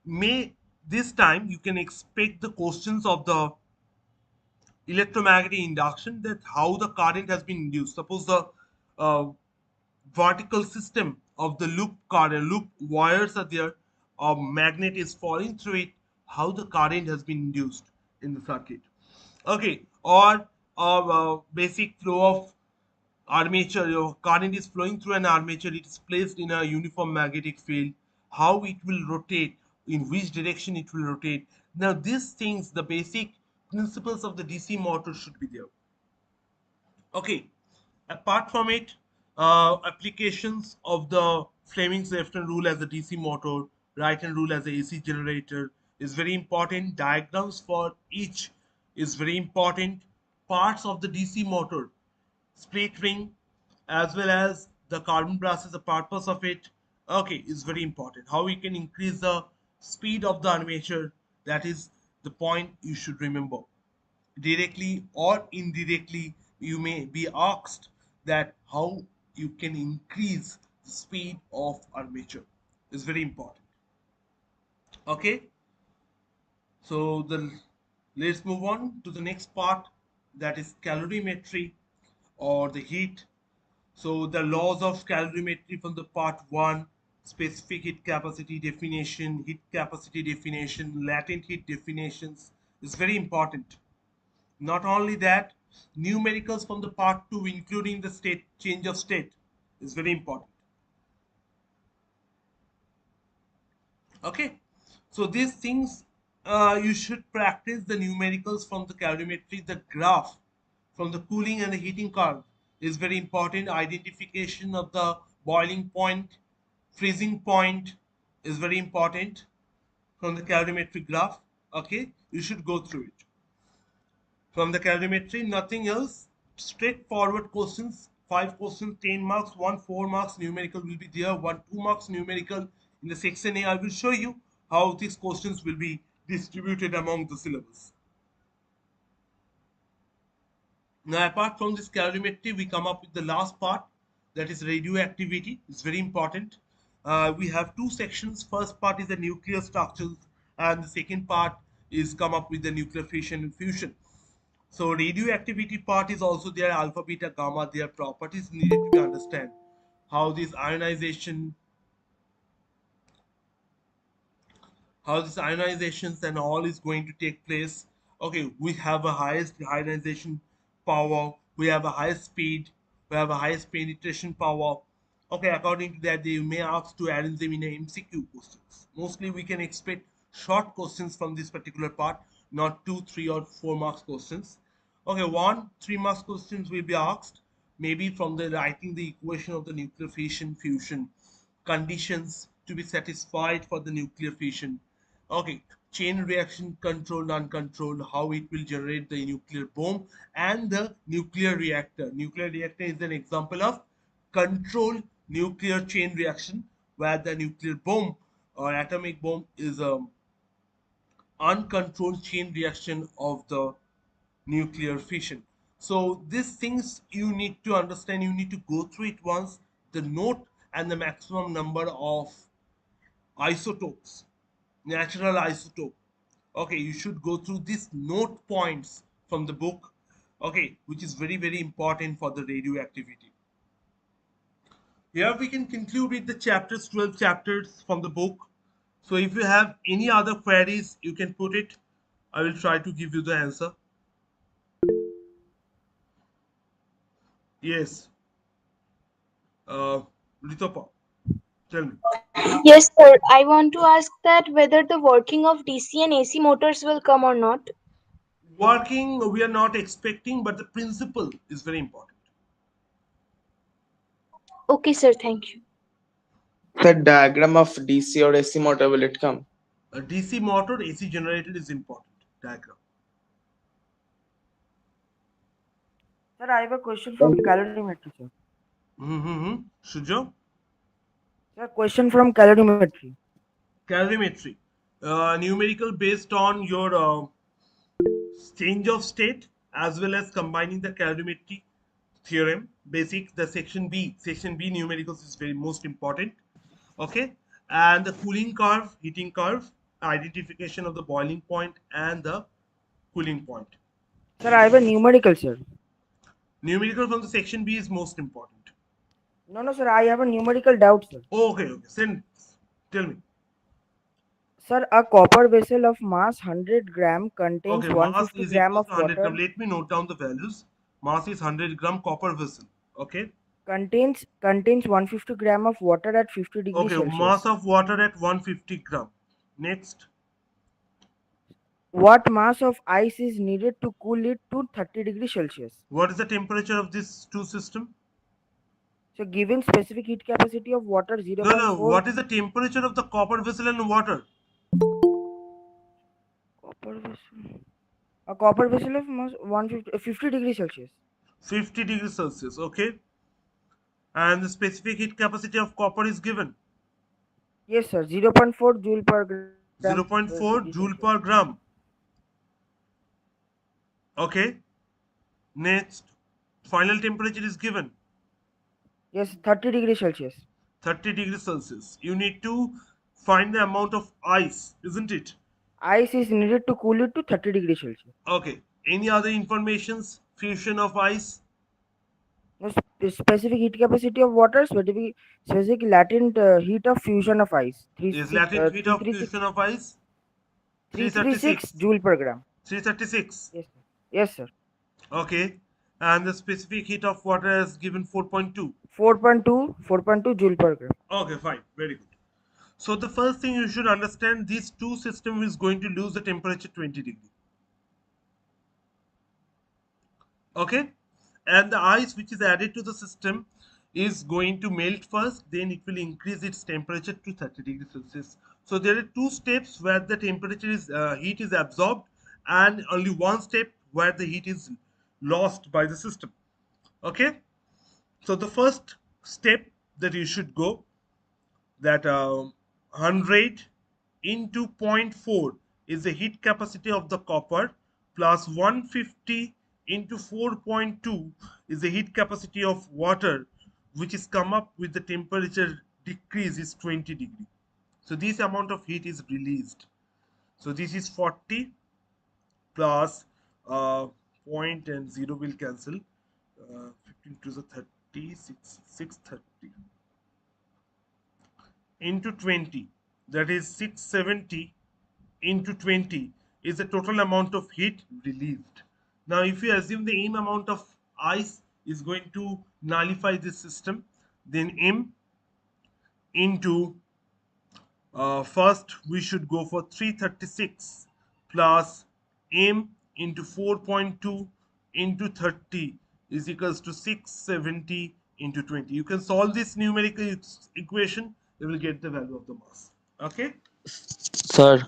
may this time you can expect the questions of the electromagnetic induction, that how the current has been induced. Suppose the uh, vertical system of the loop current, loop wires are there, a magnet is falling through it, how the current has been induced in the circuit. Okay, or basic flow of armature, your current is flowing through an armature, it is placed in a uniform magnetic field, how it will rotate, in which direction it will rotate. Now these things, the basic principles of the DC motor should be there. Okay, apart from it, applications of the Fleming's left hand rule as a DC motor, right hand rule as a AC generator is very important. Diagrams for each is very important. Parts of the DC motor, split ring, as well as the carbon brass is the purpose of it. Okay, is very important. How we can increase the speed of the armature, that is the point you should remember. Directly or indirectly you may be asked that how you can increase the speed of armature is very important. Okay, so the let's move on to the next part, that is calorimetry or the heat. So the laws of calorimetry from the part 1, specific heat capacity definition, heat capacity definition, latent heat definitions is very important. Not only that, numericals from the part 2, including the state change of state, is very important. Okay, so these things you should practice the numericals from the calorimetry. The graph from the cooling and the heating curve is very important. Identification of the boiling point, freezing point is very important from the calorimetry graph. Okay, you should go through it. From the calorimetry, nothing else. Straightforward questions. 5 questions, 10 marks, 1 4 marks numerical will be there, 1 2 marks numerical. In the section A, I will show you how these questions will be distributed among the syllabus. Now, apart from this calorimetry, we come up with the last part, that is radioactivity. It's very important. We have two sections. First part is the nuclear structures, and the second part is come up with the nuclear fission and fusion. So radioactivity part is also there, alpha, beta, gamma, their properties needed to be understand. How this ionization, how this ionizations and all is going to take place. Okay, we have a highest ionization power, we have a highest speed, we have a highest penetration power. Okay, according to that, they may ask to arrange them in a MCQ questions. Mostly we can expect short questions from this particular part, not 2 3 or 4 marks questions. Okay, 1 3 marks questions will be asked, maybe from the writing the equation of the nuclear fission fusion, conditions to be satisfied for the nuclear fission. Okay, chain reaction controlled, uncontrolled, how it will generate the nuclear bomb, and the nuclear reactor. Nuclear reactor is an example of controlled nuclear chain reaction, where the nuclear bomb or atomic bomb is a uncontrolled chain reaction of the nuclear fission. So these things you need to understand, you need to go through it once. The note and the maximum number of isotopes, natural isotope. Okay, you should go through these note points from the book. Okay, which is very very important for the radioactivity. Here we can conclude with the chapters, 12 chapters from the book. So if you have any other queries, you can put it. I will try to give you the answer. Yes, uh, Ritopa, tell me. Yes, sir. I want to ask that whether the working of DC and AC motors will come or not. Working, we are not expecting, but the principle is very important. Okay, sir. Thank you. The diagram of DC or AC motor, will it come? A DC motor, AC generator is important. Diagram. Sir, I have a question from calorimetry, sir. Mm-hmm. Shujo? Sir, question from calorimetry. Calorimetry. Numerical based on your change of state as well as combining the calorimetry theorem. Basic, the section B numericals is very most important. Okay, and the cooling curve, heating curve, identification of the boiling point and the cooling point. Sir, I have a numerical, sir. Numerical from the section B is most important. No, no, sir, I have a numerical doubt, sir. Oh, okay, okay. Send. Tell me. Sir, a copper vessel of mass 100 gram contains Okay, mass 150 is gram equals of to 100 gram. water. Let me note down the values. Mass is 100 gram copper vessel. Okay. Contains 150 gram of water at 50 degrees Okay, mass Celsius. of water at 150 gram. Next, What mass of ice is needed to cool it to 30 degrees Celsius? what is the temperature of this two system? So, given specific heat capacity of water No, no. 0.4 What is the temperature of the copper vessel and water? copper vessel. A copper vessel of mass 150 50 degrees Celsius. 50 degrees Celsius. Okay. And the specific heat capacity of copper is given Yes, sir. 0.4 joule per gram zero degree point Celsius. 0.4 joule per gram. Okay. Next, final temperature is given Yes, 30 degrees Celsius. 30 degrees Celsius. You need to find the amount of ice, isn't it? Ice is needed to cool it to 30 degrees Celsius. Okay. Any other informations? Fusion of ice No specific heat capacity of water, specific latent heat of fusion of ice. is latent heat of 336 fusion of ice 336 336. joule per gram. 336. Yes, sir. Yes, sir. Okay. And the specific heat of water is given 4.2. 4.2 joule per gram. Okay, fine. Very good. So the first thing you should understand, these two system is going to lose the temperature 20 degree. Okay. And the ice which is added to the system is going to melt first, then it will increase its temperature to 30 degrees Celsius. So there are two steps where the temperature is heat is absorbed, and only one step where the heat is lost by the system. Okay. So the first step that you should go, that 100 into zero point 0.4 is the heat capacity of the copper, plus 150 into 4.2 is the heat capacity of water, which is come up with the temperature decrease is 20 degree. So this amount of heat is released. So this is 40 plus point and 0 will cancel. 15 to the 30, 630 into 20, that is 670 into 20 is the total amount of heat released. Now if you assume the m amount of ice is going to nullify this system, then m into first we should go for 336 plus m into 4.2 into 30 is equals to 670 into 20. You can solve this numerical equation, you will get the value of the mass. Okay. Sir. Okay,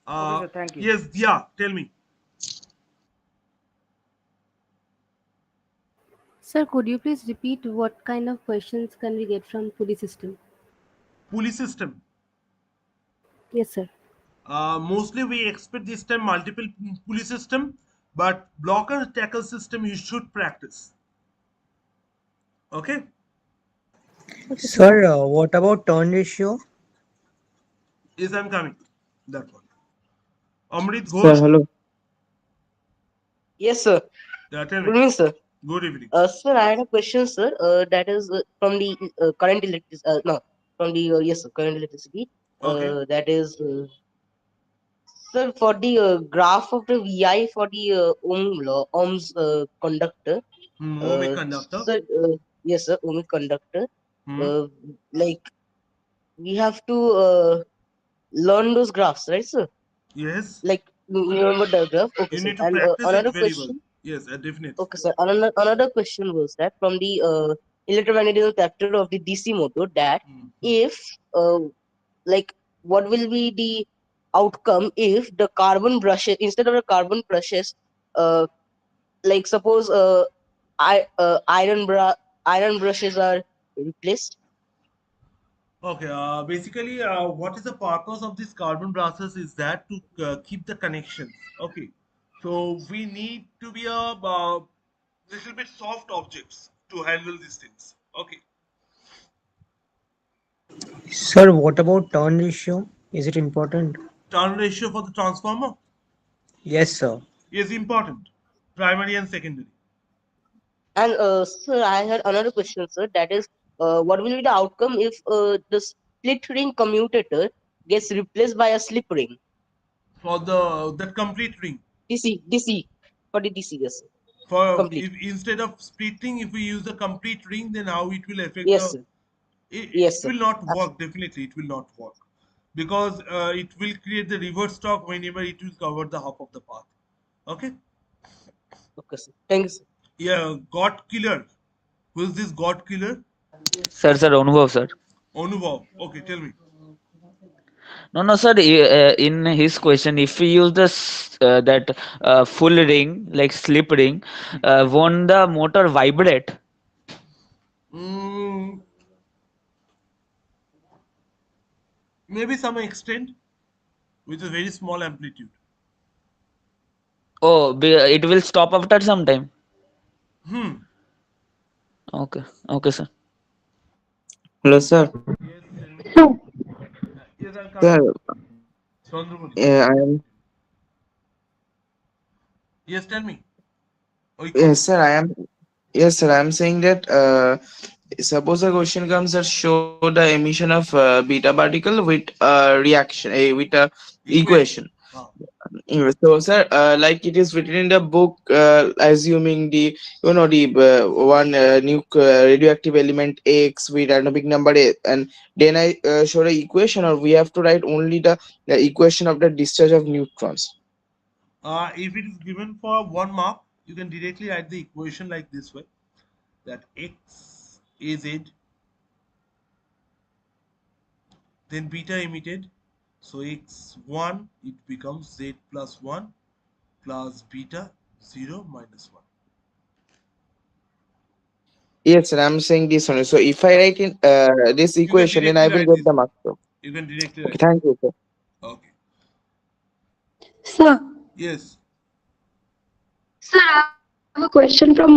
sir. Thank you. Yes, yeah, tell me. Sir, could you please repeat what kind of questions can we get from pulley system? Pulley system. Yes, sir. Mostly we expect this time multiple pulley system, but block and tackle system you should practice. Okay. Okay, sir. Sir, what about turn ratio? Yes, I'm coming. That one. Amrit Sir, Ghosh. hello. Yes, sir. Yeah, tell Good me. evening, sir. Good evening. Sir, I had a question, sir. That is from the current electricity. No, from the yes, sir, current electricity. Okay. That is, sir, for the graph of the VI for the Ohm's conductor. Ohmic conductor. Sir, yes, sir, Ohmic conductor. Hmm. Uh, like we have to learn those graphs, right, sir? Yes. Like you remember the graph. Okay, You sir. need to And practice it another very well. question. Yes, definitely. Okay, sir. Another question was that from the electromagnetism chapter of the DC motor, that Hmm. if like what will be the outcome if the carbon brushes, instead of the carbon brushes, uh, like suppose iron brushes are replaced? Okay, basically, what is the purpose of this carbon brushes is that to keep the connections. Okay, so we need to be a little bit soft objects to handle these things. Okay, Sir, what about turn ratio? Is it important? turn ratio for the transformer Yes, sir. is important, primary and secondary. And sir, I had another question, sir. That is, what will be the outcome if the split ring commutator gets replaced by a slip ring? For the that complete ring. DC for the DC, yes, sir. For Complete. if instead of splitting, if we use the complete ring, then how it will affect Yes, the sir. it Yes, sir. will not Abs- work. Definitely it will not work because it will create the reverse torque whenever it will cover the half of the path. Okay. Okay, sir. Thank you, sir. Yeah, god killer. Who is this god killer? Sir, Anubhav, sir. Anubhav. Okay, tell me. No, no, sir. In his question, if we use that full ring, like slip ring, won't the motor vibrate? mm, Maybe some extent with a very small amplitude. Oh, it will stop after some time. Hmm. Okay, okay, sir. Hello, sir. Yes, tell me. So, Yes, I'm Sir, coming. Chandrapuri. I am. Yes, tell me. Oh, Yes, equals. sir. I am. Yes, sir. I am saying that. Suppose a question comes that show the emission of beta particle with a reaction, with a equation. Equation. Ah. So, sir, like it is written in the book, assuming the the one radioactive element X with atomic number A, and then I show the equation, or we have to write only the equation of the discharge of neutrons. If it is given for 1 mark, you can directly write the equation like this way: that x is z, then beta emitted. So x1 it becomes z plus 1 plus beta 0 minus 1. Yes, sir, I'm saying this only. So if I write in this You can equation, then I directly will write get this the way. mark. You can directly Okay, write it. thank you, sir. Okay. sir, Yes. sir, I have a question from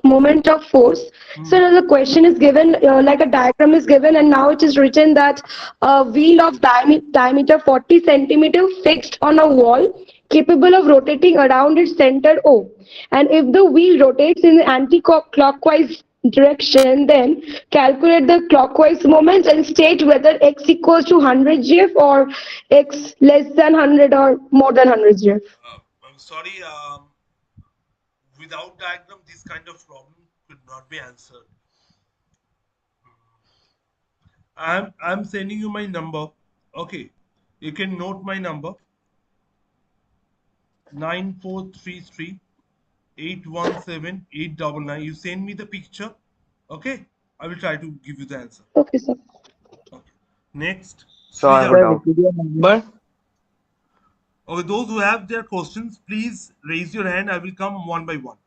moment of force. So Hmm. the question is given, like a diagram is given, and now it is written that a wheel of diameter 40 centimeter fixed on a wall capable of rotating around its center O. And if the wheel rotates in the anti-clockwise direction, then calculate the clockwise moments and state whether x equals to 100 GF or x less than 100 or more than 100 GF. I'm sorry. Without diagram, this kind of problem could not be answered. I'm sending you my number. Okay. You can note my number: 9433 817 899. You send me the picture. Okay. I will try to give you the answer. Okay, sir. Okay. Next, So I have a Srija. Sir, doubt. repeat your number. Okay, those who have their questions, please raise your hand. I will come one by one.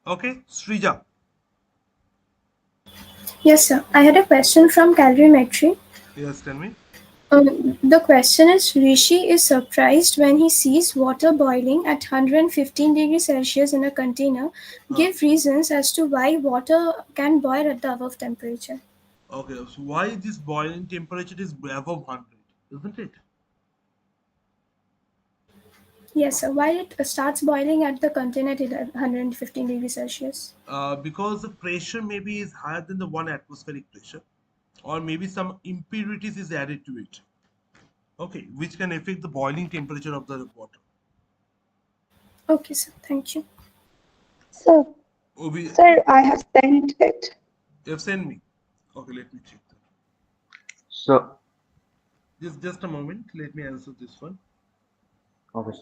Okay, Srija. Yes, sir. I had a question from calorimetry. Yes, tell me. The question is Rishi is surprised when he sees water boiling at 115 degrees Celsius in a container. Huh. Give reasons as to why water can boil at the above temperature. Okay, so why this boiling temperature is above 100, isn't it? Yes, sir. Why it starts boiling at the container at 115 degrees Celsius? Because the pressure maybe is higher than the one atmospheric pressure, or maybe some impurities is added to it. Okay, which can affect the boiling temperature of the water. Okay, sir. Thank you. Sir, Oh, sir, I have sent it. you have sent me. Okay, let me check that. So Just a moment. Let me answer this one. okay.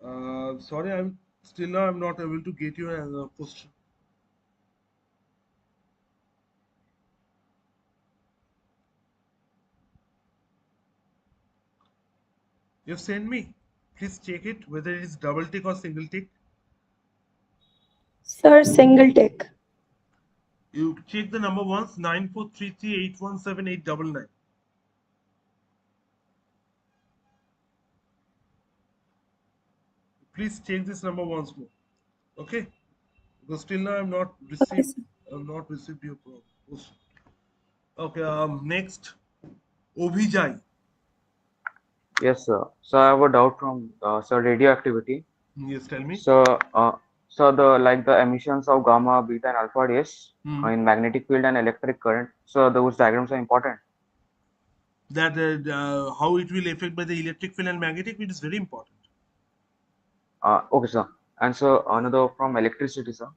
9433817899. Sorry, I'm Still now I'm not able to get your question. You've sent me. Please check it whether it is double tick or single tick. Sir, single tick. You check the number once, 9433817899. Please check this number once more. Okay? Because till now Okay, sir. I've not received your question. Okay, next. Obhijai. Yes, sir. So I have a doubt from sir radioactivity. Yes, tell me. So, so the like the emissions of gamma, beta, and alpha rays in magnetic field and electric current. So those diagrams are important. That how it will affect by the electric field and magnetic field is very important. Okay, sir. And so another from electricity, sir.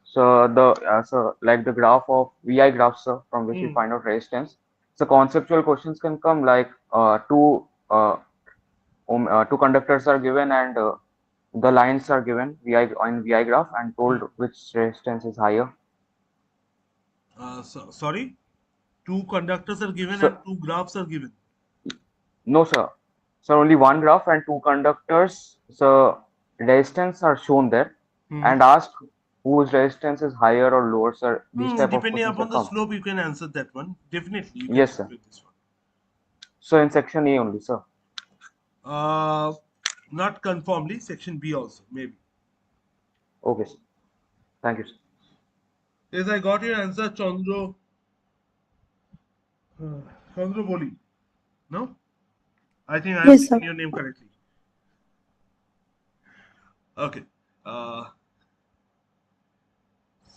So the so like the graph of VI graph, sir, from which we find out resistance. So conceptual questions can come like two conductors are given and the lines are given VI on VI graph and told which resistance is higher. Sorry, two conductors are given and So two graphs are given. no, sir. So only one graph and two conductors. So resistance are shown there and ask whose resistance is higher or lower, sir. These type of Depending questions are upon the come. slope, you can answer that one. Definitely, you can Yes, sir. explain this one. So in section A only, sir. Not conformly, section B also, maybe. Okay, sir. Thank you, sir. Yes, I got your answer, Chandra Boli. No? I think I have Yes, taken sir. your name correctly. Okay.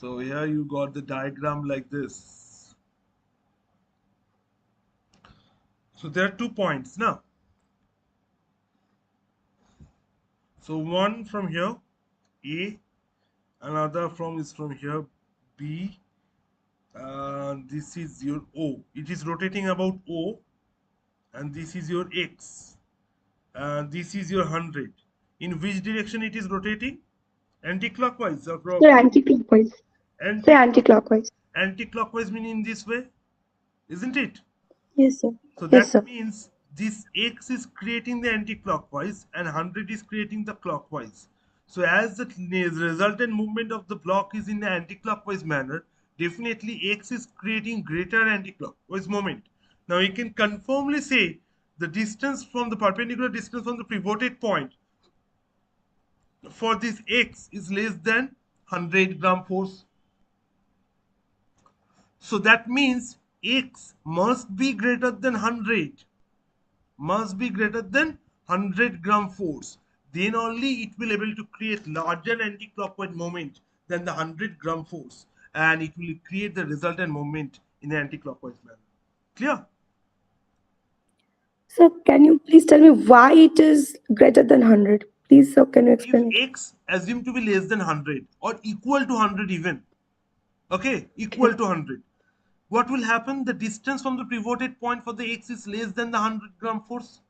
So here you got the diagram like this. So there are 2 points now. So one from here, A, another is from here, B. This is your O. It is rotating about O, and this is your X. This is your 100. In which direction it is rotating? Anti-clockwise or Sir, anti-clockwise. Sir, anti-clockwise. anti-clockwise meaning this way, isn't it? Yes, sir. So Yes, that sir. means this X is creating the anti-clockwise and 100 is creating the clockwise. So as the resultant movement of the block is in the anti-clockwise manner, definitely X is creating greater anti-clockwise moment. Now you can confirmly say the distance from the perpendicular distance from the pivoted point for this X is less than 100 gram force. So that means X must be greater than 100, must be greater than 100 gram force. Then only it will able to create larger anti-clockwise moment than the 100 gram force, and it will create the resultant moment in the anti-clockwise manner. Clear? Sir, can you please tell me why it is greater than 100? Please, sir, can you If explain it? X assumed to be less than 100 or equal to 100 even, okay, equal Okay. to 100, what will happen? The distance from the pivoted point for the X is less than the 100 gram force.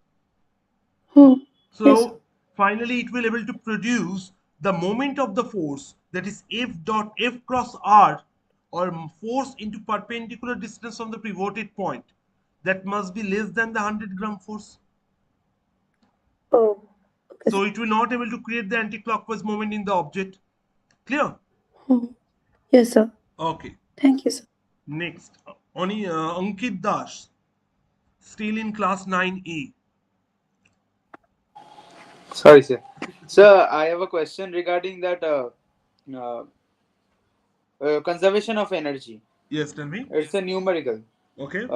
Yes, sir. So finally it will able to produce the moment of the force, that is F dot F cross R, or force into perpendicular distance from the pivoted point, that must be less than the 100 gram force. Oh, okay, So sir. it will not able to create the anti-clockwise moment in the object. Clear? Yes, sir. Okay. Thank you, sir. Next, Ankit Das, still in class 9A. Sorry, sir. Sir, I have a question regarding that uh, conservation of energy. Yes, tell me. It's a numerical. Okay.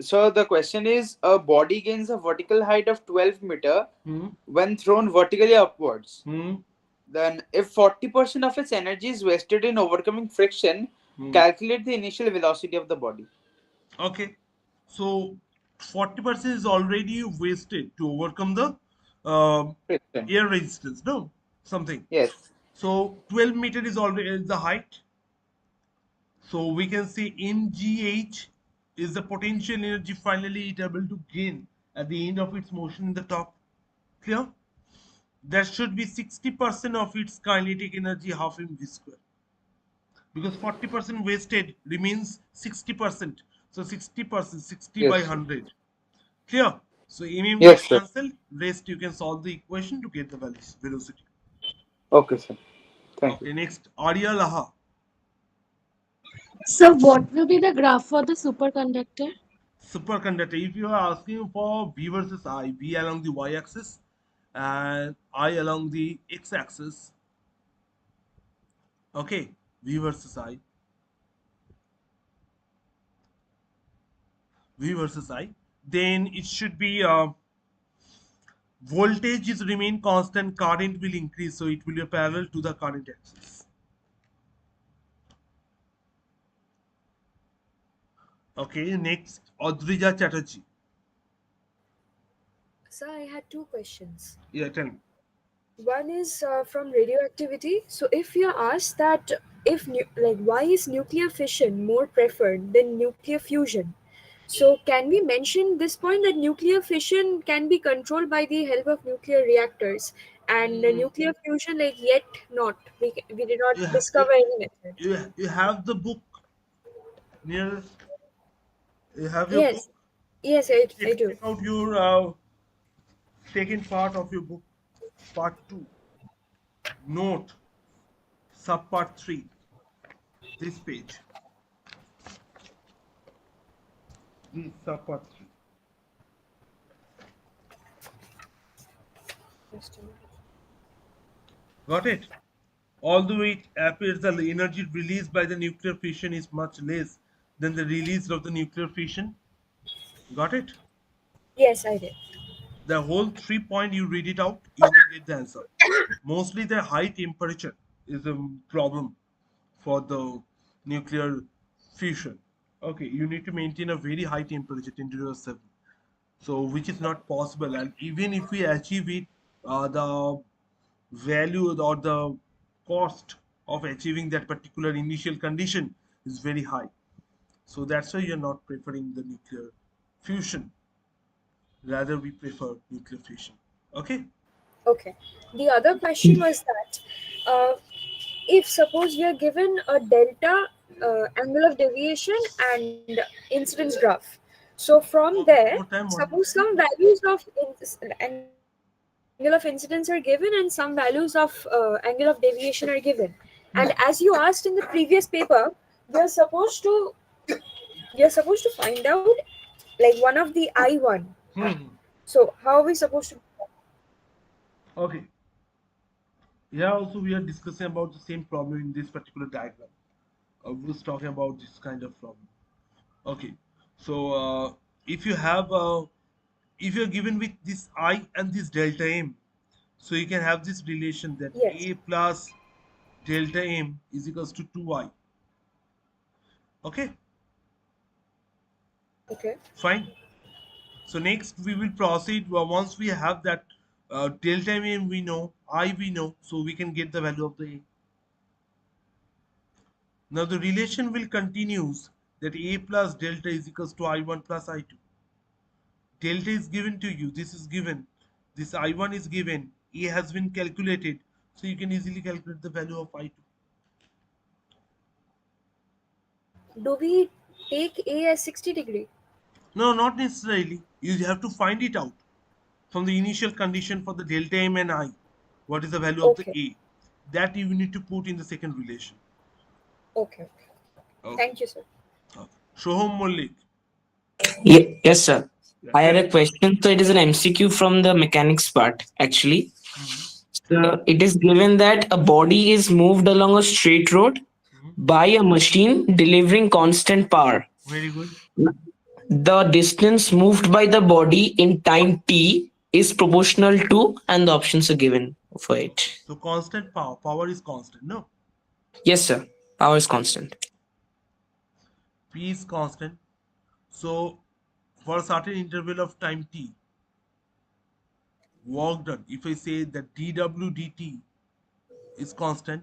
So the question is: a body gains a vertical height of 12 meter Hmm. when thrown vertically upwards. Hmm. Then, if 40% of its energy is wasted in overcoming friction, Hmm. calculate the initial velocity of the body. Okay. So 40% is already wasted to overcome the uh, Friction. air resistance, no? Something. Yes. So 12 meter is already the height. So we can say mgh is the potential energy finally it able to gain at the end of its motion in the top. Clear? That should be 60% of its kinetic energy, half mv square, because 40% wasted remains 60%. So 60%, 60 by Yes, sir. 100. Clear? So mm Yes, gets sir. cancelled, rest you can solve the equation to get the velocity. Okay, sir. Thank you. Okay, next, Arya Laha. So what will be the graph for the superconductor? Superconductor, if you are asking for V versus I, V along the y-axis and I along the x-axis, okay, V versus I, V versus I, then it should be voltage is remain constant, current will increase, so it will be parallel to the current axis. Okay, next, Adrija Chatterjee. So I had two questions. Yeah, tell me. One is from radioactivity. So if you are asked that if like why is nuclear fission more preferred than nuclear fusion? So can we mention this point that nuclear fission can be controlled by the help of nuclear reactors, and nuclear fusion like yet not. We did not You, discover any method. you have the book near, you have your book. Yes, yes, I Check do. out your second part of your book, part 2, note, subpart 3, this page. This subpart 3. Got it? Although it appears that the energy released by the nuclear fission is much less than the release of the nuclear fission. Got it? Yes, I did. The whole 3 point you read it out, you will get the answer. Mostly the high temperature is a problem for the nuclear fusion. Okay, you need to maintain a very high temperature, 10 to the 7. So, which is not possible. And even if we achieve it, the value or the cost of achieving that particular initial condition is very high. So that's why you're not preferring the nuclear fusion. Rather, we prefer nuclear fission. Okay? Okay. The other question was that uh, if suppose we are given a delta angle of deviation and incidence graph, so from there, More time, what did you suppose say? some values of angle of incidence are given and some values of angle of deviation are given, and as you asked in the previous paper, we are supposed to find out like one of the I1. So how are we supposed to do that? Okay. Here also we are discussing about the same problem in this particular diagram. We was talking about this kind of problem. Okay. So if you have if you're given with this I and this delta M, so you can have this relation that Yes. A plus delta M is equals to 2I. Okay, Okay. fine. So next we will proceed once we have that delta M we know, I we know, so we can get the value of the A. Now the relation will continues that A plus delta is equals to I1 plus I2. Delta is given to you, this is given, this I1 is given, A has been calculated, so you can easily calculate the value of I2. Do we take A as 60 degree? No, not necessarily. You have to find it out from the initial condition for the delta M and I. What is the value of the Okay. A? That you need to put in the second relation. Okay. Okay. Thank you, sir. Okay. Shoham Mullik. Yes, sir. Yeah, I tell had me. a question. So it is an MCQ from the mechanics part, actually. So it is given that a body is moved along a straight road by a machine delivering constant power. Very good. The distance moved by the body in time t is proportional to, and the options are given for it. So constant power. Power is constant. No. Yes, sir. Power is constant. P is constant. So for a certain interval of time t, work done. If I say that dw dt is constant,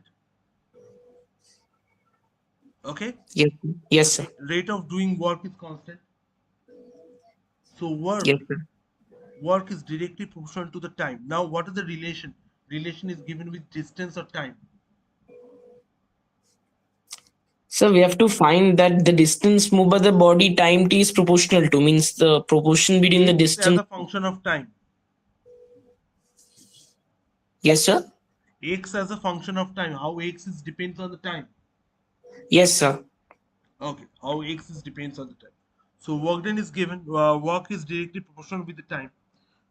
okay? Yes, yes, sir. Rate of doing work is constant. So Yes, sir. work is directly proportional to the time. Now, what is the relation relation is given with distance or time? So we have to find that the distance moved by the body time t is proportional to, means the proportion between the X as distance. a function of time. Yes, sir. X as a function of time. How X is depends on the time. Yes, sir. Okay. How X is depends on the time. So work done is given. Work is directly proportional with the time.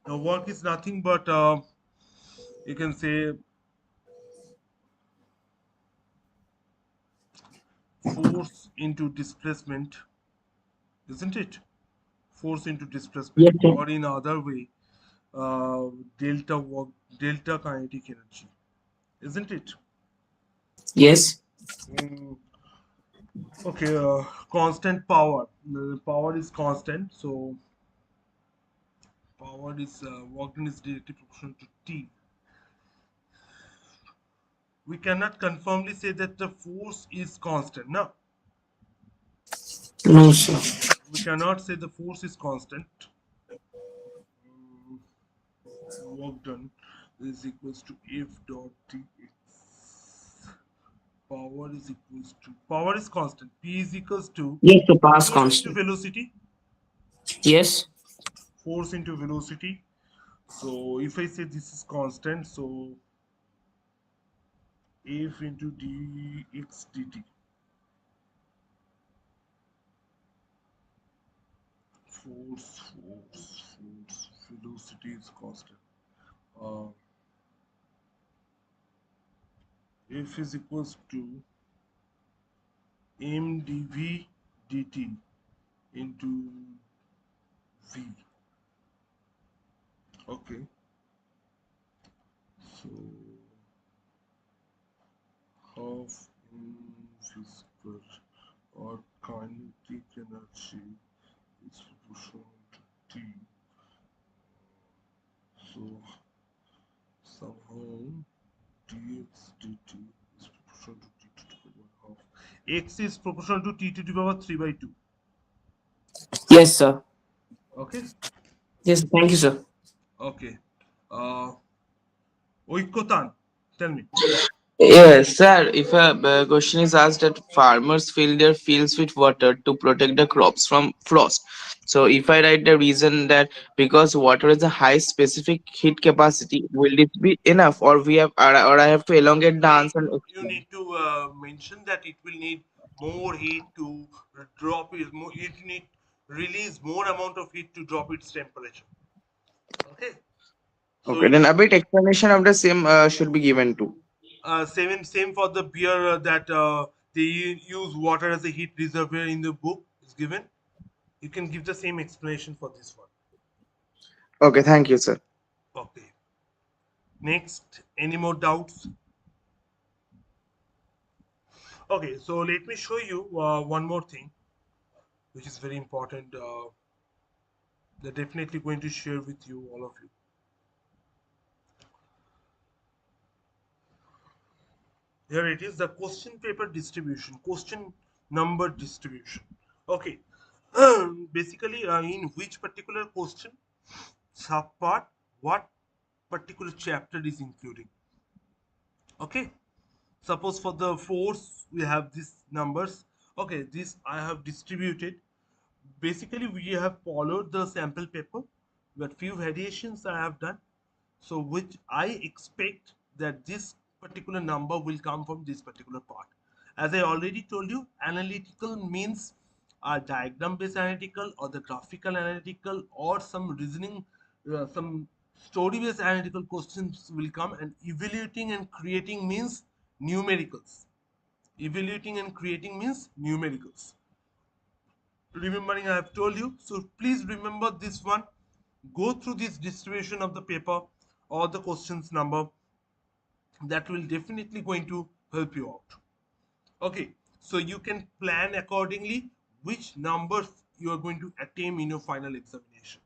Now work is nothing but you can say force into displacement, isn't it? Force into displacement, Yes, sir. or in other way, delta work, delta kinetic energy, isn't it? Yes. Mm, okay, constant power. The power is constant, so power is work done is directly proportional to T. We cannot confirmly say that the force is constant. No, No, sir. we cannot say the force is constant. Work done is equals to F dot dx. Power is constant. P is equals to Yes, the pass force into constant. velocity. Yes. Force into velocity. So if I say this is constant, so F into dx dt. Force, velocity is constant. Uh, F is equals to m dv dt into v. Okay, so half invisible or kinetic energy is proportional to T. So somehow dx dt is proportional to T to the power half. X is proportional to T to the power 3 by 2. Yes, sir. Okay. Yes, thank you, sir. Okay. Oikotan, tell me. Yes, sir. If a question is asked that farmers fill their fields with water to protect the crops from frost. So if I write the reason that because water has a high specific heat capacity, will it be enough, or we have, or I have to elongate the answer and You explain? need to mention that it will need more heat to drop it. It need release more amount of heat to drop its temperature. Okay. So Okay, it then a bit explanation of the same should be given too. same for the beer that they use water as a heat reservoir in the book is given. You can give the same explanation for this one. Okay, thank you, sir. Okay. Next, any more doubts? Okay, so let me show you one more thing, which is very important. They're definitely going to share with you, all of you. Here it is, the question paper distribution, question number distribution. Okay, basically, in which particular question subpart, what particular chapter is including. Okay, suppose for the force we have these numbers. Okay, this I have distributed. Basically we have followed the sample paper, but few variations I have done, so which I expect that this particular number will come from this particular part. As I already told you, analytical means diagram based analytical or the graphical analytical or some reasoning, some story based analytical questions will come, and evaluating and creating means numericals. Evaluating and creating means numericals. Remembering I have told you, so please remember this one. Go through this distribution of the paper or the questions number. That will definitely going to help you out. Okay, so you can plan accordingly which numbers you are going to attain in your final examination.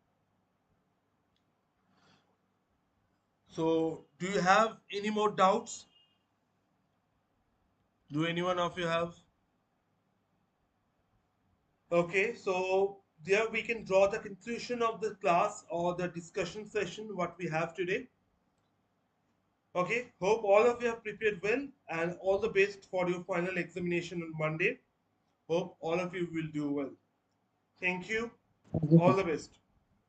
So do you have any more doubts? Do anyone of you have? Okay, so there we can draw the conclusion of the class or the discussion session what we have today. Okay, hope all of you have prepared well and all the best for your final examination on Monday. Hope all of you will do well. Thank you. All the best.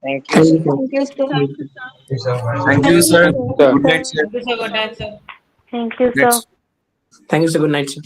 Thank you, Thank sir. you. Thank you, sir. Thank you. Thank Thank you, you, sir. sir. Good night, sir. Thank you, sir. Good night, sir. Thank you, Good night. sir. Thank you, sir. Good night, sir.